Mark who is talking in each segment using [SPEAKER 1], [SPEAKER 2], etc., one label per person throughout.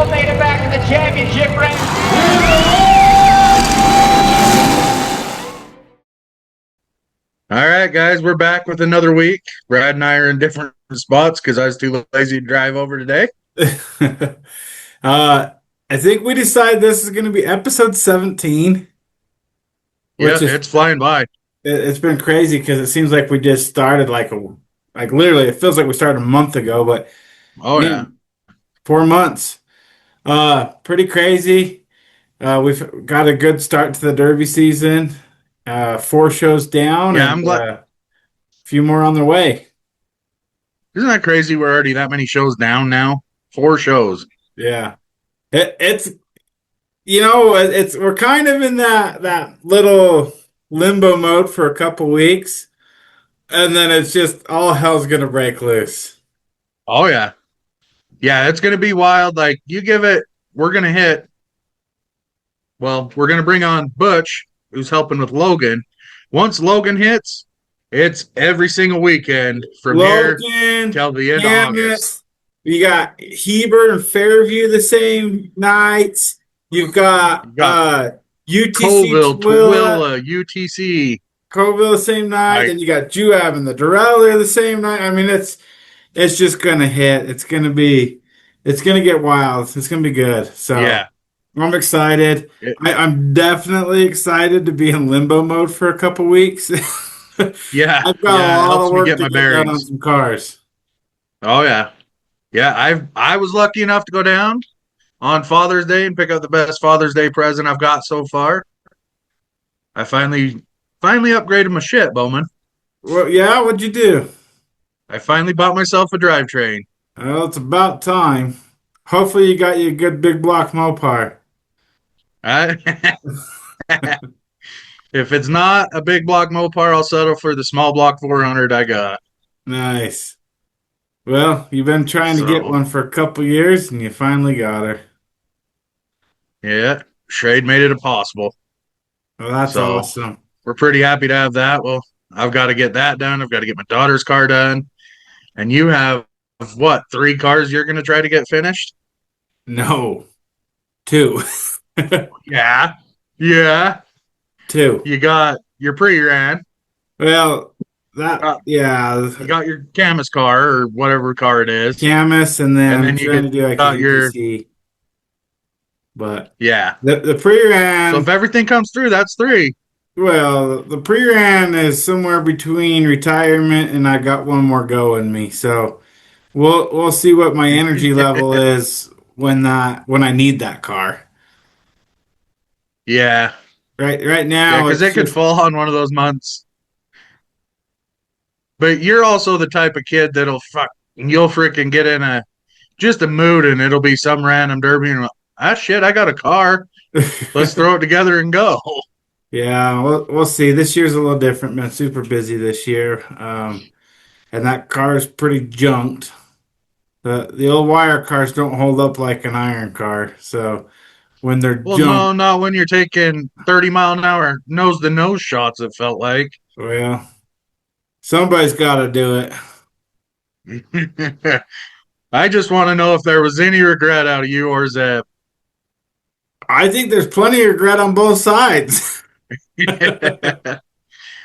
[SPEAKER 1] made it back to the championship ring.
[SPEAKER 2] All right, guys, we're back with another week. Brad and I are in different spots because I was too lazy to drive over today.
[SPEAKER 3] I think we decided this is going to be episode 17,
[SPEAKER 2] Yeah,
[SPEAKER 3] which is
[SPEAKER 2] it's flying by.
[SPEAKER 3] it's been crazy because it seems like we just started like literally it feels like we started a month ago, but
[SPEAKER 2] Oh, yeah.
[SPEAKER 3] man, 4 months. Pretty crazy. We've got a good start to the Derby season. 4 shows down
[SPEAKER 2] Yeah,
[SPEAKER 3] and
[SPEAKER 2] I'm glad.
[SPEAKER 3] a few more on their way.
[SPEAKER 2] Isn't that crazy? We're already that many shows down now. 4 shows.
[SPEAKER 3] Yeah. It's it's we're kind of in that little limbo mode for a couple weeks, and then it's just all hell's gonna break loose.
[SPEAKER 2] Oh, yeah. Yeah, it's going to be wild. Like, you give it, we're going to hit. Well, we're going to bring on Butch, who's helping with Logan. Once Logan hits, it's every single weekend from here
[SPEAKER 3] Logan,
[SPEAKER 2] till the end of August.
[SPEAKER 3] You got Hebert and Fairview the same nights. You've got
[SPEAKER 2] You got
[SPEAKER 3] UTC
[SPEAKER 2] Colville,
[SPEAKER 3] Twilla,
[SPEAKER 2] Twilla, UTC.
[SPEAKER 3] Colville the same night,
[SPEAKER 2] Like,
[SPEAKER 3] and you got Juab and the Durrell the same night. I mean, it's just gonna hit. It's gonna get wild. It's gonna be good. So
[SPEAKER 2] yeah.
[SPEAKER 3] I'm excited.
[SPEAKER 2] It-
[SPEAKER 3] I'm definitely excited to be in limbo mode for a couple weeks.
[SPEAKER 2] yeah.
[SPEAKER 3] I've got
[SPEAKER 2] Yeah, it
[SPEAKER 3] a lot
[SPEAKER 2] helps
[SPEAKER 3] of
[SPEAKER 2] me
[SPEAKER 3] work
[SPEAKER 2] get
[SPEAKER 3] to
[SPEAKER 2] my
[SPEAKER 3] get done on
[SPEAKER 2] bearings.
[SPEAKER 3] some cars.
[SPEAKER 2] Oh, yeah. Yeah, I was lucky enough to go down on Father's Day and pick up the best Father's Day present I've got so far. I finally upgraded my shit, Bowman.
[SPEAKER 3] Well, yeah, what'd you do?
[SPEAKER 2] I finally bought myself a drivetrain.
[SPEAKER 3] Well, it's about time. Hopefully, you got you a good big block Mopar.
[SPEAKER 2] I, if it's not a big block Mopar, I'll settle for the small block 400 I got.
[SPEAKER 3] Nice. Well, you've been trying to get
[SPEAKER 2] So,
[SPEAKER 3] one for a couple years, and you finally got her.
[SPEAKER 2] yeah, trade made it possible.
[SPEAKER 3] Well, that's
[SPEAKER 2] So,
[SPEAKER 3] awesome.
[SPEAKER 2] we're pretty happy to have that. Well, I've got to get that done. I've got to get my daughter's car done. And you have, what, 3 cars you're going to try to get finished?
[SPEAKER 3] No, two.
[SPEAKER 2] Yeah. Yeah.
[SPEAKER 3] Two.
[SPEAKER 2] You got your pre-ran.
[SPEAKER 3] Well,
[SPEAKER 2] You got your Camus car or whatever car it is.
[SPEAKER 3] Camus, and then
[SPEAKER 2] And
[SPEAKER 3] I'm
[SPEAKER 2] then you
[SPEAKER 3] trying to do like a
[SPEAKER 2] got your,
[SPEAKER 3] UTC. But
[SPEAKER 2] yeah.
[SPEAKER 3] the
[SPEAKER 2] So
[SPEAKER 3] pre-ran,
[SPEAKER 2] if everything comes through, that's 3.
[SPEAKER 3] well, the pre-ran is somewhere between retirement and I got one more go in me. So we'll see what my energy level is when I need that car.
[SPEAKER 2] Yeah.
[SPEAKER 3] Right
[SPEAKER 2] Yeah,
[SPEAKER 3] now
[SPEAKER 2] because
[SPEAKER 3] it's
[SPEAKER 2] it could
[SPEAKER 3] just
[SPEAKER 2] fall on one of those months. But you're also the type of kid you'll freaking get in just a mood and it'll be some random derby and shit, I got a car. Let's throw it together and go.
[SPEAKER 3] yeah, we'll see. This year's a little different. Been super busy this year. And that car is pretty junked. The old wire cars don't hold up like an iron car. So when they're
[SPEAKER 2] Well, no,
[SPEAKER 3] junked,
[SPEAKER 2] not when you're taking 30-mile-an-hour nose-to-nose shots, it felt like.
[SPEAKER 3] well, somebody's got to do it.
[SPEAKER 2] I just want to know if there was any regret out of you or Zeb.
[SPEAKER 3] I think there's plenty of regret on both sides.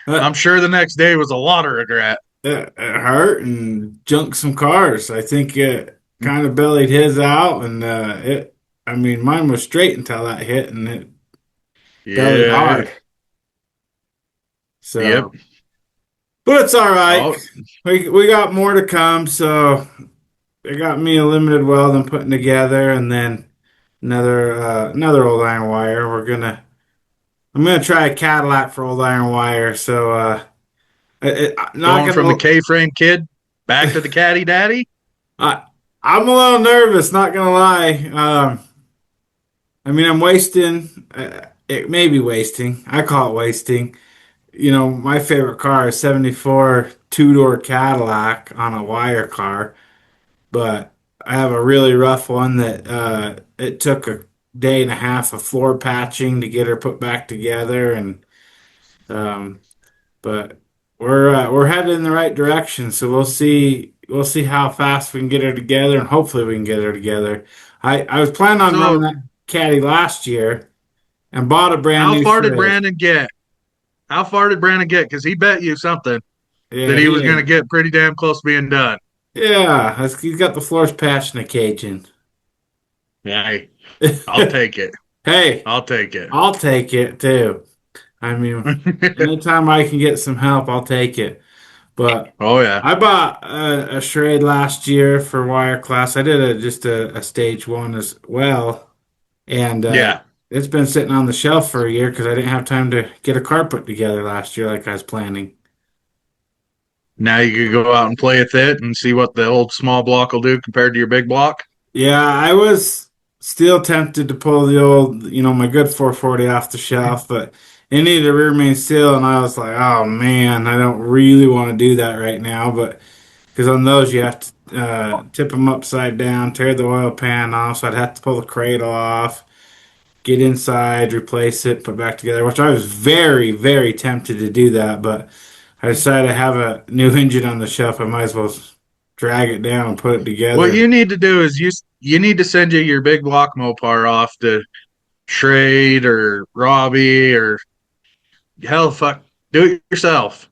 [SPEAKER 2] I'm sure the next day was a lot of regret.
[SPEAKER 3] It hurt and junked some cars. I think it kind of bellied his out, and I mean, mine was straight until that hit, and it bellied
[SPEAKER 2] Yeah.
[SPEAKER 3] hard. So,
[SPEAKER 2] Yep.
[SPEAKER 3] but it's all right.
[SPEAKER 2] Oh,
[SPEAKER 3] We got more to come. So they got me a limited weld I'm putting together, and then another old iron wire. I'm gonna try a Cadillac for old iron wire. So not
[SPEAKER 2] going from the
[SPEAKER 3] gonna.
[SPEAKER 2] K-frame kid back to the caddy daddy?
[SPEAKER 3] I'm a little nervous, not gonna lie. I mean, I'm wasting. It may be wasting. I call it wasting. My favorite car is '74 two-door Cadillac on a wire car, but I have a really rough one that it took a day and a half of floor patching to get her put back together, and um, but we're headed in the right direction. So we'll see how fast we can get her together, and hopefully we can get her together. I was planning on running
[SPEAKER 2] So
[SPEAKER 3] that caddy last year and bought a brand
[SPEAKER 2] how
[SPEAKER 3] new
[SPEAKER 2] far did
[SPEAKER 3] Charade.
[SPEAKER 2] Brandon get? How far did Brandon get? Because he bet you something that
[SPEAKER 3] Yeah,
[SPEAKER 2] he
[SPEAKER 3] he
[SPEAKER 2] was going to
[SPEAKER 3] is.
[SPEAKER 2] get pretty damn close to being done.
[SPEAKER 3] Yeah, he's got the floors patched in a Cajun.
[SPEAKER 2] Yeah, I'll take it.
[SPEAKER 3] Hey,
[SPEAKER 2] I'll take it.
[SPEAKER 3] I'll take it too. I mean, anytime I can get some help, I'll take it. But
[SPEAKER 2] Oh yeah,
[SPEAKER 3] I bought a charade last year for wire class. I did just a stage one as well, and
[SPEAKER 2] yeah.
[SPEAKER 3] it's been sitting on the shelf for a year because I didn't have time to get a car put together last year like I was planning.
[SPEAKER 2] Now you could go out and play with it and see what the old small block will do compared to your big block.
[SPEAKER 3] Yeah, I was still tempted to pull the old, my good 440 off the shelf, but it needed a rear main seal, and I was like, oh man, I don't really want to do that right now. But because on those you have to tip them upside down, tear the oil pan off, so I'd have to pull the cradle off, get inside, replace it, put back together, which I was very, very tempted to do that, but I decided to have a new engine on the shelf. I might as well drag it down and put it
[SPEAKER 2] What
[SPEAKER 3] together.
[SPEAKER 2] you need to do is you need to send you your big block Mopar off to Trade or Robbie or hell fuck do it yourself.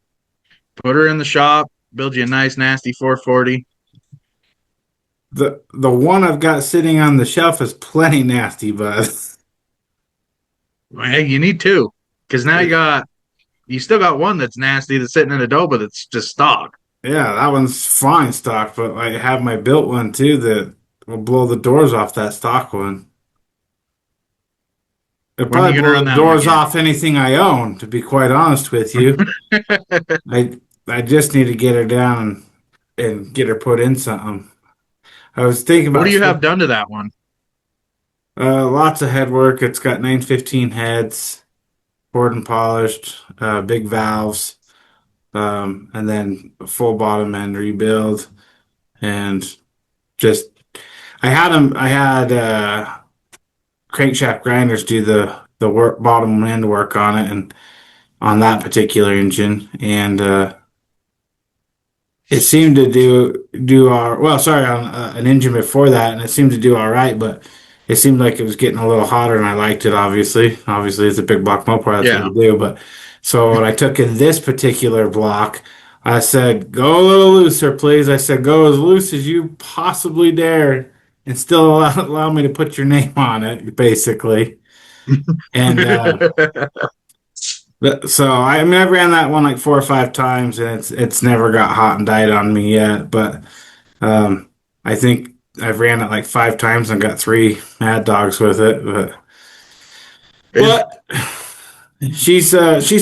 [SPEAKER 2] Put her in the shop, build you a nice nasty 440.
[SPEAKER 3] The one I've got sitting on the shelf is plenty nasty, but
[SPEAKER 2] Hey, you need two because now you still got one that's nasty that's sitting in a Doba that's just stock.
[SPEAKER 3] yeah, that one's fine stock. But I have my built one too that will blow the doors off that stock one. It'll
[SPEAKER 2] When are you
[SPEAKER 3] probably
[SPEAKER 2] gonna
[SPEAKER 3] blow
[SPEAKER 2] run
[SPEAKER 3] the
[SPEAKER 2] that one
[SPEAKER 3] doors
[SPEAKER 2] again?
[SPEAKER 3] off anything I own. To be quite honest with you, I I just need to get her down and get her put in something. I was thinking
[SPEAKER 2] What do
[SPEAKER 3] about
[SPEAKER 2] you have done to that one?
[SPEAKER 3] lots of head work. It's got 915 heads, poured and polished, big valves, and then full bottom end rebuild. And just I had crankshaft grinders do the work bottom end work on it and on that particular engine, and it seemed to do our well. Sorry, on an engine before that, and it seemed to do all right, but it seemed like it was getting a little hotter, and I liked it. Obviously, it's a big block Mopar. That's what
[SPEAKER 2] Yeah.
[SPEAKER 3] you do. But so when I took in this particular block, I said, "Go a little looser, please." I said, "Go as loose as you possibly dare, and still allow me to put your name on it, basically." And so I mean, I've ran that one like 4 or 5 times, and it's never got hot and died on me yet. But I think I've ran it like 5 times and got 3 mad dogs with it.
[SPEAKER 2] Is
[SPEAKER 3] But she's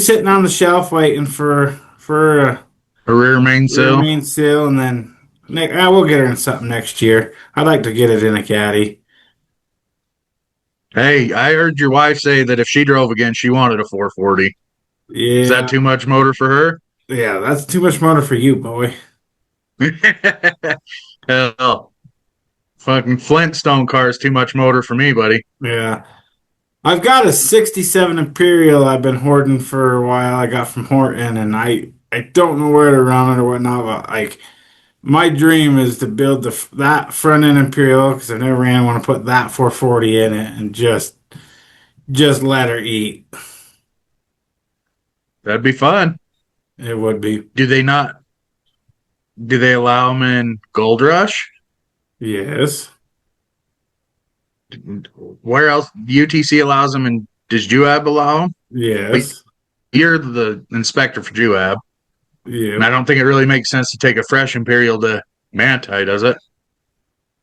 [SPEAKER 3] sitting on the shelf waiting for a
[SPEAKER 2] a rear main
[SPEAKER 3] rear
[SPEAKER 2] seal?
[SPEAKER 3] main seal, and then we'll get her in something next year. I'd like to get it in a caddy.
[SPEAKER 2] Hey, I heard your wife say that if she drove again, she wanted a 440. Is that
[SPEAKER 3] Yeah,
[SPEAKER 2] too much motor for her?
[SPEAKER 3] yeah, that's too much motor for you, boy.
[SPEAKER 2] Hell, fucking Flintstone car is too much motor for me, buddy.
[SPEAKER 3] Yeah. I've got a 67 Imperial I've been hoarding for a while. I got from Horton, and I don't know where to run it or whatnot, but like my dream is to build that front end Imperial because I never ran. I want to put that 440 in it and just let her eat.
[SPEAKER 2] That'd be fun.
[SPEAKER 3] It would be.
[SPEAKER 2] Do they not? Do they allow them in Gold Rush?
[SPEAKER 3] Yes.
[SPEAKER 2] Where else? UTC allows them, and does Juab allow them? But
[SPEAKER 3] Yes.
[SPEAKER 2] you're the inspector for Juab, and I
[SPEAKER 3] Yeah.
[SPEAKER 2] don't think it really makes sense to take a fresh Imperial to Manti, does it?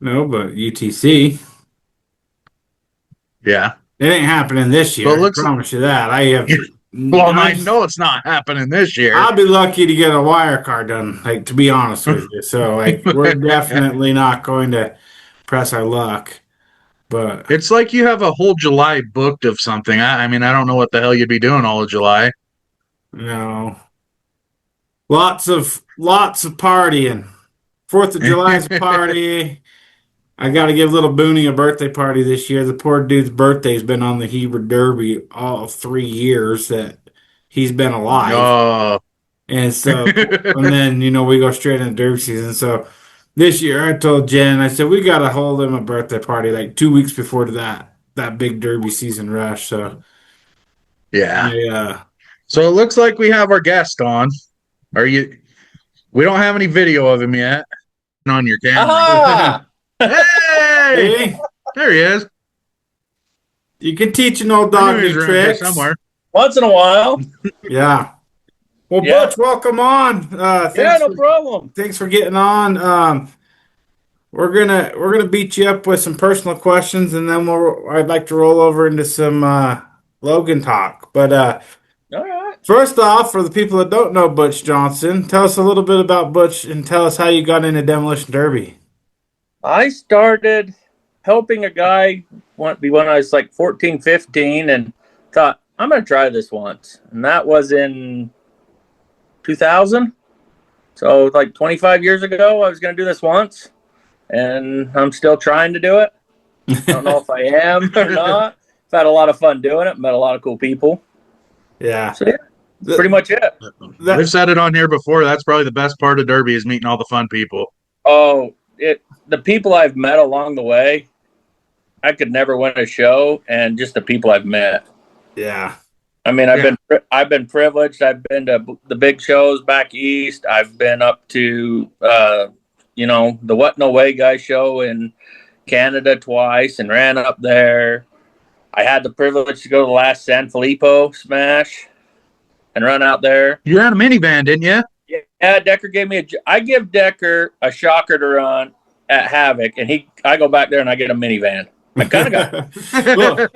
[SPEAKER 3] No, but UTC.
[SPEAKER 2] Yeah.
[SPEAKER 3] It ain't happening this year.
[SPEAKER 2] But it
[SPEAKER 3] I
[SPEAKER 2] looks
[SPEAKER 3] promise you that. I have.
[SPEAKER 2] well, I know it's not happening this year.
[SPEAKER 3] I'll be lucky to get a wire car done, like to be honest with you. So like we're definitely not going to press our luck. But
[SPEAKER 2] It's like you have a whole July booked of something. I mean, I don't know what the hell you'd be doing all of July.
[SPEAKER 3] no. Lots of partying. 4th of July's a party. I gotta give little Booney a birthday party this year. The poor dude's birthday's been on the Heber Derby all 3 years that he's been alive.
[SPEAKER 2] Oh,
[SPEAKER 3] And so, and then, we go straight into derby season. So This year, I told Jen, I said we got to hold him a birthday party like 2 weeks before that big Derby season rush. So
[SPEAKER 2] Yeah.
[SPEAKER 3] yeah,
[SPEAKER 2] So it looks like we have our guest on. Are you? We don't have any video of him yet on your camera.
[SPEAKER 4] Aha!
[SPEAKER 2] Hey,
[SPEAKER 3] hey,
[SPEAKER 2] there he is.
[SPEAKER 3] you can teach an old
[SPEAKER 2] I
[SPEAKER 3] dog
[SPEAKER 2] knew he was
[SPEAKER 3] new
[SPEAKER 2] around here
[SPEAKER 3] tricks.
[SPEAKER 2] somewhere.
[SPEAKER 4] Once in a while.
[SPEAKER 3] Yeah. Well,
[SPEAKER 4] Yeah.
[SPEAKER 3] Butch, welcome on.
[SPEAKER 4] Yeah,
[SPEAKER 3] Thanks
[SPEAKER 4] no problem.
[SPEAKER 3] thanks for getting on. We're gonna beat you up with some personal questions, and then I'd like to roll over into some Logan talk. But
[SPEAKER 4] All right.
[SPEAKER 3] first off, for the people that don't know Butch Johnson, tell us a little bit about Butch and tell us how you got into Demolition Derby.
[SPEAKER 4] I started helping a guy when I was like 14, 15, and thought, I'm going to try this once. And that was in 2000. So like 25 years ago, I was going to do this once. And I'm still trying to do it. I don't know if I am or not. I've had a lot of fun doing it. Met a lot of cool people.
[SPEAKER 3] Yeah.
[SPEAKER 4] So yeah, pretty much it.
[SPEAKER 2] We've said it on here before. That's probably the best part of Derby is meeting all the fun people.
[SPEAKER 4] Oh, the people I've met along the way, I could never win a show, and just the people I've met.
[SPEAKER 3] Yeah.
[SPEAKER 4] I mean, I've been privileged. I've been to the big shows back east. I've been up to the What No Way Guy show in Canada twice and ran up there. I had the privilege to go to the last San Filippo Smash and run out there.
[SPEAKER 2] You ran a minivan, didn't you?
[SPEAKER 4] Yeah, Decker gave me I give Decker a shocker to run at Havoc, and I go back there and I get a minivan. I kind of got.
[SPEAKER 3] Well,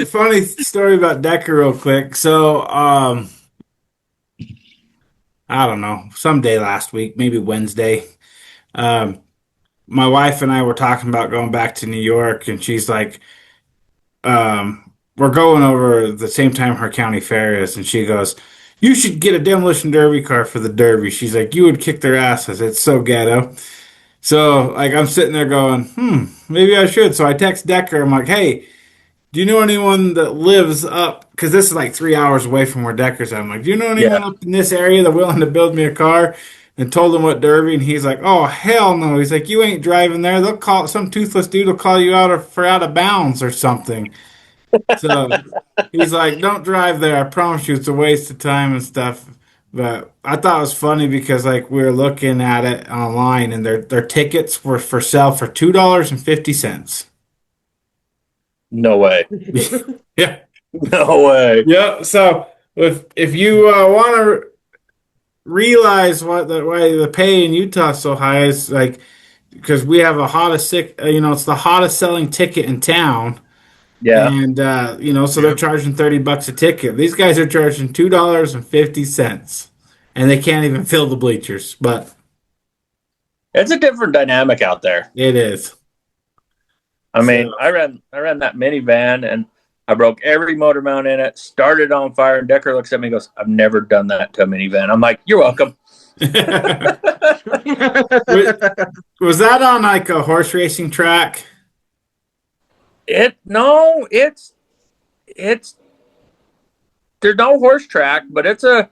[SPEAKER 3] funny story about Decker real quick. So, I don't know, someday last week, maybe Wednesday, my wife and I were talking about going back to New York, and she's like, we're going over the same time her county fair is, and she goes, you should get a demolition derby car for the derby. She's like, you would kick their asses. It's so ghetto. So, like, I'm sitting there going, maybe I should. So I text Decker. I'm like, hey, do you know anyone that lives up? Because this is like 3 hours away from where Decker's at. I'm like, do you know anyone up in this area that willing to build me a car? And told him what derby, and he's like, oh, hell no. He's like, you ain't driving there. They'll call some toothless dude will call you out of bounds or something. So he's like, don't drive there. I promise you it's a waste of time and stuff. But I thought it was funny because like we were looking at it online and their tickets were for sale for $2.50.
[SPEAKER 4] No way.
[SPEAKER 3] Yeah.
[SPEAKER 4] No way.
[SPEAKER 3] Yeah. So if you want to realize why the pay in Utah is so high is like because we have it's the hottest selling ticket in town.
[SPEAKER 4] Yeah.
[SPEAKER 3] And so they're charging $30 a ticket. These guys are charging $2.50, and they can't even fill the bleachers. But
[SPEAKER 4] It's a different dynamic out there.
[SPEAKER 3] it is.
[SPEAKER 4] I mean, I ran that minivan and I broke every motor mount in it, started on fire, and Decker looks at me and goes, I've never done that to a minivan. I'm like, you're welcome.
[SPEAKER 3] Was that on like a horse racing track?
[SPEAKER 4] It's there's no horse track, but I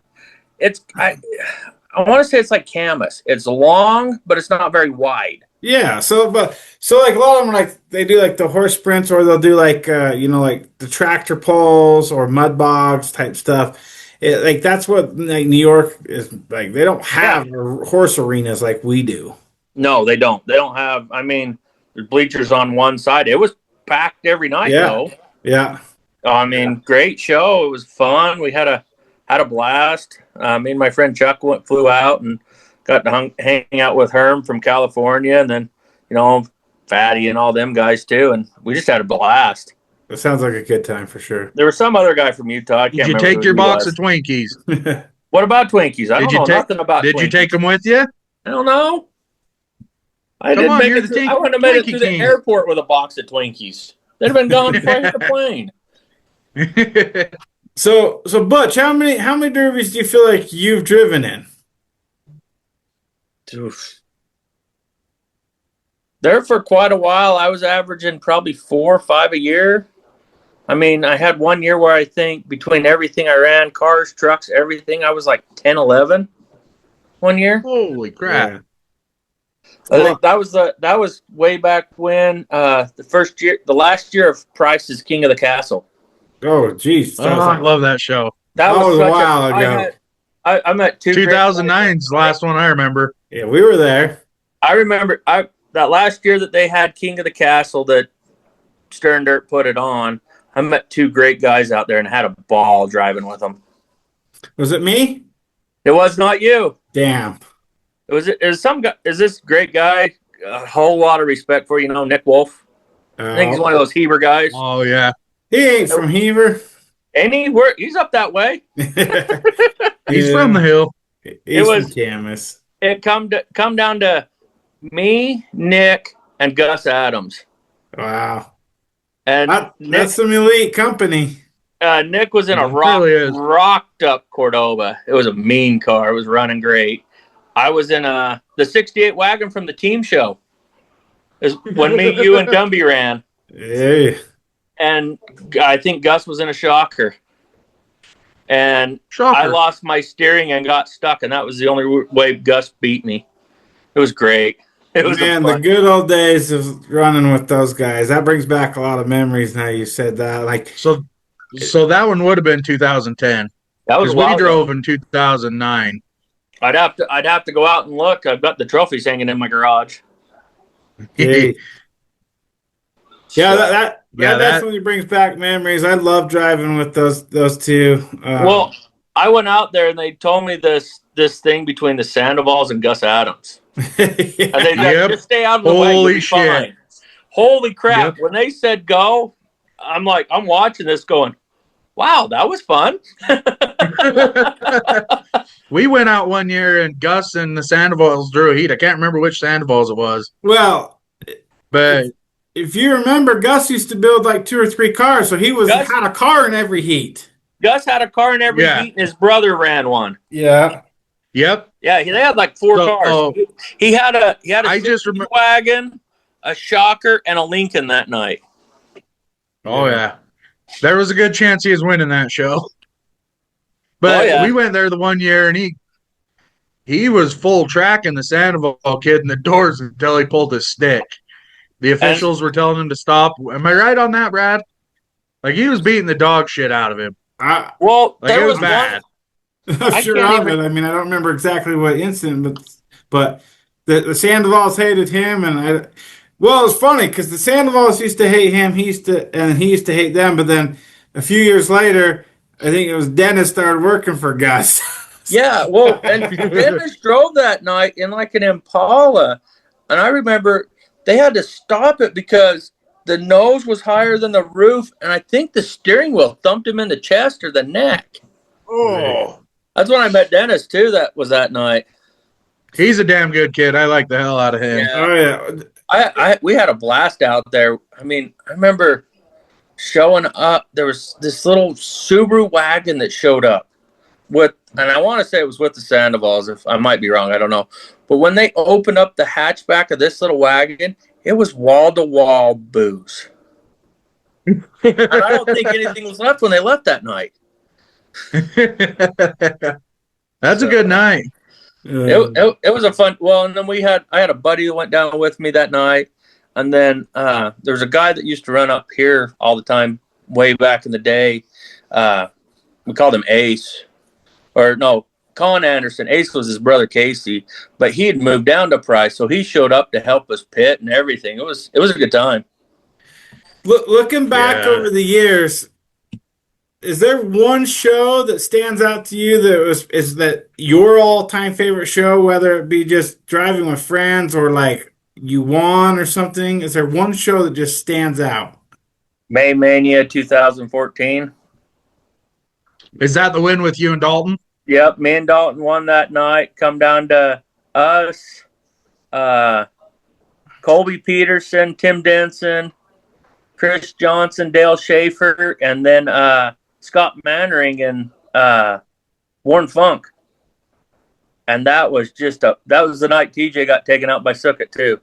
[SPEAKER 4] want to say it's like Camus. It's long, but it's not very wide.
[SPEAKER 3] Yeah. So like a lot of them like they do like the horse sprints, or they'll do like like the tractor pulls or mud bogs type stuff. Like that's what like New York is like. They don't have horse arenas like we do.
[SPEAKER 4] No, they don't. They don't have. I mean, there's bleachers on one side. It was packed every night, though.
[SPEAKER 3] Yeah.
[SPEAKER 4] I mean, great show. It was fun. We had a blast. Me and my friend Chuck flew out and got to hang out with Herm from California, and then Fatty and all them guys too. And we just had a blast.
[SPEAKER 3] It sounds like a good time for sure.
[SPEAKER 4] There was some other guy from Utah.
[SPEAKER 2] Did you take your box of Twinkies?
[SPEAKER 4] What about Twinkies? I don't know nothing about Twinkies.
[SPEAKER 2] Did you take them with you?
[SPEAKER 4] I don't know. I
[SPEAKER 2] Come
[SPEAKER 4] didn't
[SPEAKER 2] on,
[SPEAKER 4] make
[SPEAKER 2] you're
[SPEAKER 4] it.
[SPEAKER 2] the
[SPEAKER 4] I wouldn't have made it
[SPEAKER 2] Twinkie
[SPEAKER 4] through
[SPEAKER 2] king.
[SPEAKER 4] the airport with a box of Twinkies. They'd have been gone before I hit the plane.
[SPEAKER 3] So Butch, how many derbies do you feel like you've driven in?
[SPEAKER 4] Oof. There for quite a while, I was averaging probably 4 or 5 a year. I mean, I had one year where I think between everything I ran, cars, trucks, everything, I was like 10, 11 one year.
[SPEAKER 2] Holy crap.
[SPEAKER 4] I think that was way back when the last year of Price's King of the Castle.
[SPEAKER 3] Oh, geez.
[SPEAKER 2] Oh, I love that show.
[SPEAKER 4] That was
[SPEAKER 3] a
[SPEAKER 4] such
[SPEAKER 3] while ago.
[SPEAKER 4] I met two.
[SPEAKER 2] 2009's the last one I remember.
[SPEAKER 3] Yeah, we were there.
[SPEAKER 4] I remember that last year that they had King of the Castle that Stern Dirt put it on. I met two great guys out there and had a ball driving with them.
[SPEAKER 3] Was it me?
[SPEAKER 4] It was not you.
[SPEAKER 3] Damn.
[SPEAKER 4] It was some guy. Is this great guy? A whole lot of respect for Nick Wolf. I think he's one of those Heber guys.
[SPEAKER 2] Oh yeah,
[SPEAKER 3] He ain't from Heber.
[SPEAKER 4] And he's up that way.
[SPEAKER 2] he's from the hill.
[SPEAKER 3] He's from Camas.
[SPEAKER 4] It come down to me, Nick, and Gus Adams.
[SPEAKER 3] Wow.
[SPEAKER 4] And
[SPEAKER 3] that's some elite company.
[SPEAKER 4] Nick was in a rocked up Cordoba. It was a mean car. It was running great. I was in the 68 wagon from the team show. Is when me, you, and Gumby ran.
[SPEAKER 3] Hey.
[SPEAKER 4] And I think Gus was in a shocker. And I lost my steering and got stuck, and that was the only way Gus beat me. It was great. It was
[SPEAKER 3] the good old days of running with those guys. That brings back a lot of memories now you said that.
[SPEAKER 2] So that one would have been 2010.
[SPEAKER 4] That was
[SPEAKER 2] we drove in 2009.
[SPEAKER 4] I'd have to go out and look. I've got the trophies hanging in my garage.
[SPEAKER 3] Hey. Yeah, that definitely brings back memories. I love driving with those two.
[SPEAKER 4] Well, I went out there and they told me this thing between the Sandoval's and Gus Adams.
[SPEAKER 3] Yeah.
[SPEAKER 4] And they said, just stay out of the way.
[SPEAKER 2] Holy shit.
[SPEAKER 4] Fine. Holy crap.
[SPEAKER 2] Yep.
[SPEAKER 4] When they said go, I'm watching this going, wow, that was fun.
[SPEAKER 2] We went out one year and Gus and the Sandovals drew a heat. I can't remember which Sandovals it was.
[SPEAKER 3] Well,
[SPEAKER 2] but
[SPEAKER 3] if you remember, Gus used to build like 2 or 3 cars, so he had a car in every heat.
[SPEAKER 4] Gus had a car in every heat, and his brother ran one.
[SPEAKER 3] Yeah.
[SPEAKER 2] Yep.
[SPEAKER 4] Yeah, they had like 4 cars. He had a wagon, a shocker, and a Lincoln that night.
[SPEAKER 2] Oh yeah. There was a good chance he was winning that show. But we went there the one year and he was full tracking the Sandoval kid in the doors until he pulled his stick. The officials were telling him to stop. Am I right on that, Brad? Like he was beating the dog shit out of him.
[SPEAKER 3] There
[SPEAKER 2] was bad.
[SPEAKER 3] I'm sure of it. I mean, I don't remember exactly what incident, but the Sandovals hated him, and well, it's funny because the Sandovals used to hate him. He used to hate them. But then a few years later, I think it was Dennis started working for Gus.
[SPEAKER 4] Yeah, well, and Dennis drove that night in like an Impala, and I remember they had to stop it because the nose was higher than the roof, and I think the steering wheel thumped him in the chest or the neck.
[SPEAKER 2] Oh,
[SPEAKER 4] that's when I met Dennis too. That was that night.
[SPEAKER 2] He's a damn good kid. I like the hell out of him.
[SPEAKER 4] Yeah.
[SPEAKER 3] Oh yeah.
[SPEAKER 4] We had a blast out there. I mean, I remember showing up. There was this little Subaru wagon that showed up and I want to say it was with the Sandovals. If I might be wrong, I don't know. But when they opened up the hatchback of this little wagon, it was wall-to-wall booze. And I don't think anything was left when they left that night.
[SPEAKER 2] That's a good night.
[SPEAKER 4] It was a fun. Well, and then I had a buddy who went down with me that night, and then there was a guy that used to run up here all the time, way back in the day. We called him Ace, or no, Con Anderson. Ace was his brother Casey, but he had moved down to Price, so he showed up to help us pit and everything. It was a good time.
[SPEAKER 3] Looking back over the years, is there one show that stands out to you is that your all-time favorite show, whether it be just driving with friends or like you won or something? Is there one show that just stands out?
[SPEAKER 4] May Mania 2014.
[SPEAKER 2] Is that the win with you and Dalton?
[SPEAKER 4] Yep, me and Dalton won that night. Come down to us, Colby Peterson, Tim Denson, Chris Johnson, Dale Schaefer, and then Scott Mannering and Warren Funk. And that was the night TJ got taken out by Sookit too.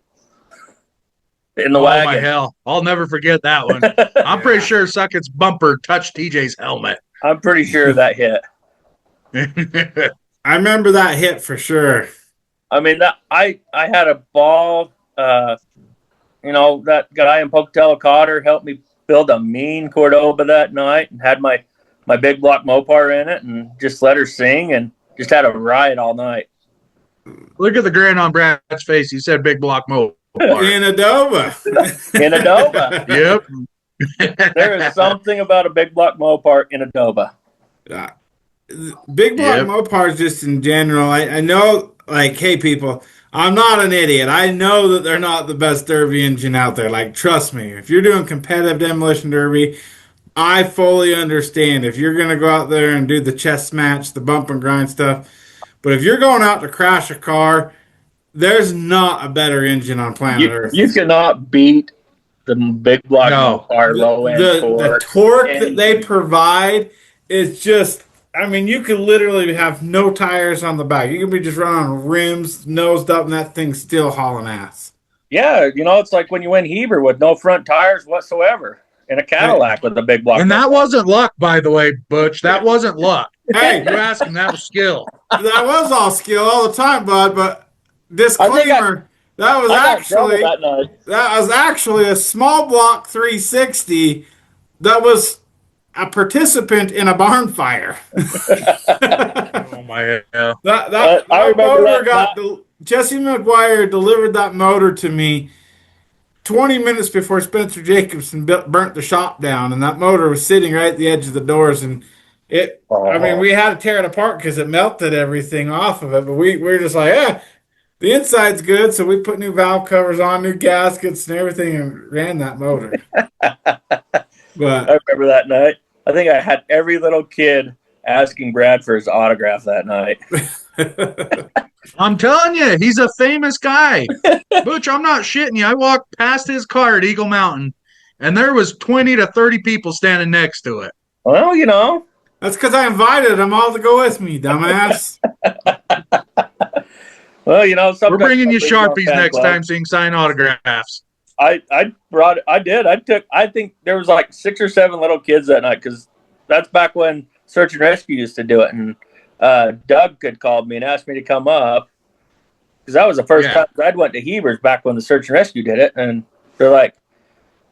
[SPEAKER 4] In the wagon.
[SPEAKER 2] Oh my hell. I'll never forget that one. I'm pretty sure Sucket's bumper touched TJ's helmet.
[SPEAKER 4] I'm pretty sure that hit.
[SPEAKER 3] I remember that hit for sure.
[SPEAKER 4] I mean, that I had a ball. That guy in Pocatello Cotter helped me build a mean Cordoba that night, and had my big block Mopar in it, and just let her sing, and just had a riot all night.
[SPEAKER 2] Look at the grin on Brad's face. He said big block mode.
[SPEAKER 3] In Adoba.
[SPEAKER 4] In Adoba.
[SPEAKER 2] Yep.
[SPEAKER 4] There is something about a big block Mopar in Adoba.
[SPEAKER 3] Big block
[SPEAKER 2] Yep.
[SPEAKER 3] Mopars just in general. I know, like, hey, people, I'm not an idiot. I know that they're not the best derby engine out there. Like, trust me, if you're doing competitive demolition derby, I fully understand if you're going to go out there and do the chest match, the bump and grind stuff. But if you're going out to crash a car, there's not a better engine on planet Earth.
[SPEAKER 4] You cannot beat the big block Mopar low end
[SPEAKER 3] the torque that they provide is just, I mean, you could literally have no tires on the back. You could be just running on rims, nosed up, and that thing's still hauling ass.
[SPEAKER 4] Yeah, it's like when you win Heber with no front tires whatsoever in a Cadillac with a big block.
[SPEAKER 2] And that wasn't luck, by the way, Butch. That wasn't luck.
[SPEAKER 3] Hey,
[SPEAKER 2] You asked him, that was skill.
[SPEAKER 3] that was all skill all the time, bud. But disclaimer, that was actually a small block 360 that was a participant in a barn fire.
[SPEAKER 2] Oh my God.
[SPEAKER 3] That motor Jesse McGuire delivered that motor to me 20 minutes before Spencer Jacobson burnt the shop down, and that motor was sitting right at the edge of the doors, and I mean, we had to tear it apart because it melted everything off of it, but we were just like, the inside's good, so we put new valve covers on, new gaskets and everything, and ran that motor. But
[SPEAKER 4] I remember that night. I think I had every little kid asking Brad for his autograph that night.
[SPEAKER 2] I'm telling you, he's a famous guy. Butch, I'm not shitting you. I walked past his car at Eagle Mountain, and there was 20 to 30 people standing next to it.
[SPEAKER 4] Well,
[SPEAKER 3] that's because I invited them all to go with me, dumbass.
[SPEAKER 4] Well,
[SPEAKER 2] we're bringing you Sharpies next time so you can sign autographs.
[SPEAKER 4] I think there was like 6 or 7 little kids that night, because that's back when Search and Rescue used to do it. And Doug had called me and asked me to come up, because that was the first time I'd went to Heber's back when the Search and Rescue did it. And they're like,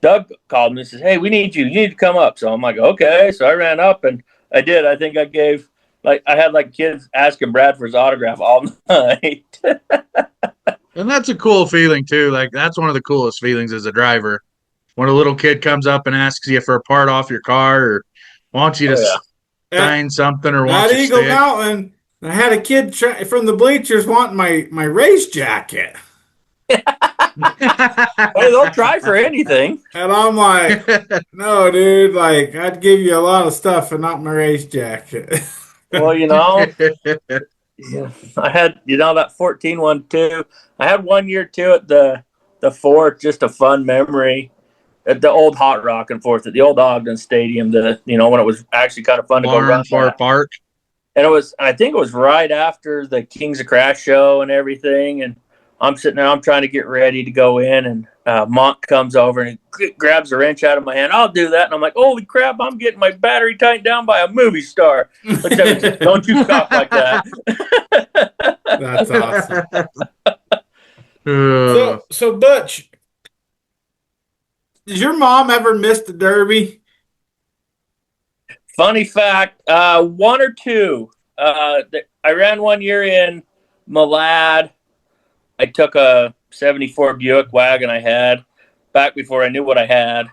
[SPEAKER 4] Doug called me and says, "Hey, we need you. You need to come up." So I'm like, okay. So I ran up and I did. I think I gave, I had kids asking Brad for his autograph all night.
[SPEAKER 2] And that's a cool feeling too. That's one of the coolest feelings as a driver. When a little kid comes up and asks you for a part off your car, or wants you to sign something, or wants
[SPEAKER 3] at Eagle Mountain, I had a kid from the bleachers wanting my race jacket.
[SPEAKER 4] Well, they'll try for anything.
[SPEAKER 3] And I'm like, no, dude, I'd give you a lot of stuff, but not my race jacket.
[SPEAKER 4] Well, I had, that 14 one too. I had 1 year too at the Fourth, just a fun memory at the old Hot Rock and Fourth at the old Ogden Stadium. When it was actually kind of fun to go run
[SPEAKER 2] for Park.
[SPEAKER 4] And I think it was right after the Kings of Crash show and everything. And I'm sitting there, I'm trying to get ready to go in, and Monk comes over and he grabs a wrench out of my hand. "I'll do that." And I'm like, holy crap, I'm getting my battery tightened down by a movie star. Don't you cough like that.
[SPEAKER 3] That's awesome. So Butch, did your mom ever miss the Derby?
[SPEAKER 4] Funny fact, 1 or 2. I ran 1 year in Malad. I took a 74 Buick wagon I had back before I knew what I had.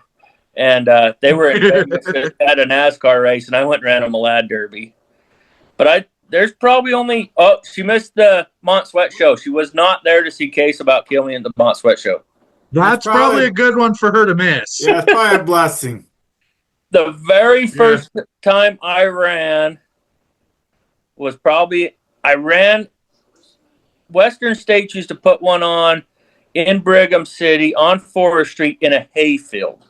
[SPEAKER 4] And they were in Vegas at a NASCAR race, and I went and ran a Malad Derby. But there's probably only, she missed the Mont Sweat show. She was not there to see Case About Killing at the Mont Sweat show.
[SPEAKER 2] That's probably a good one for her to miss.
[SPEAKER 3] Yeah, it's probably a blessing.
[SPEAKER 4] The very first time I ran was I ran, Western States used to put one on in Brigham City on Forest Street in a hayfield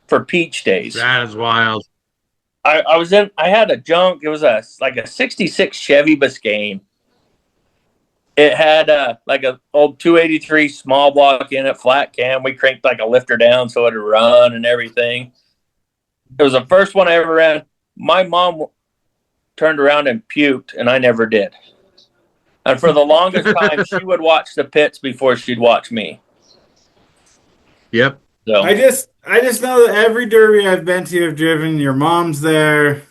[SPEAKER 4] for Peach Days.
[SPEAKER 2] That is wild.
[SPEAKER 4] I had a junk. It was a 66 Chevy Biscayne. It had a old 283 small block in it, flat cam. We cranked a lifter down so it'd run and everything. It was the first one I ever ran. My mom turned around and puked, and I never did. And for the longest time, she would watch the pits before she'd watch me.
[SPEAKER 2] Yep.
[SPEAKER 4] So
[SPEAKER 3] I just know that every derby I've been to, have driven, your mom's there,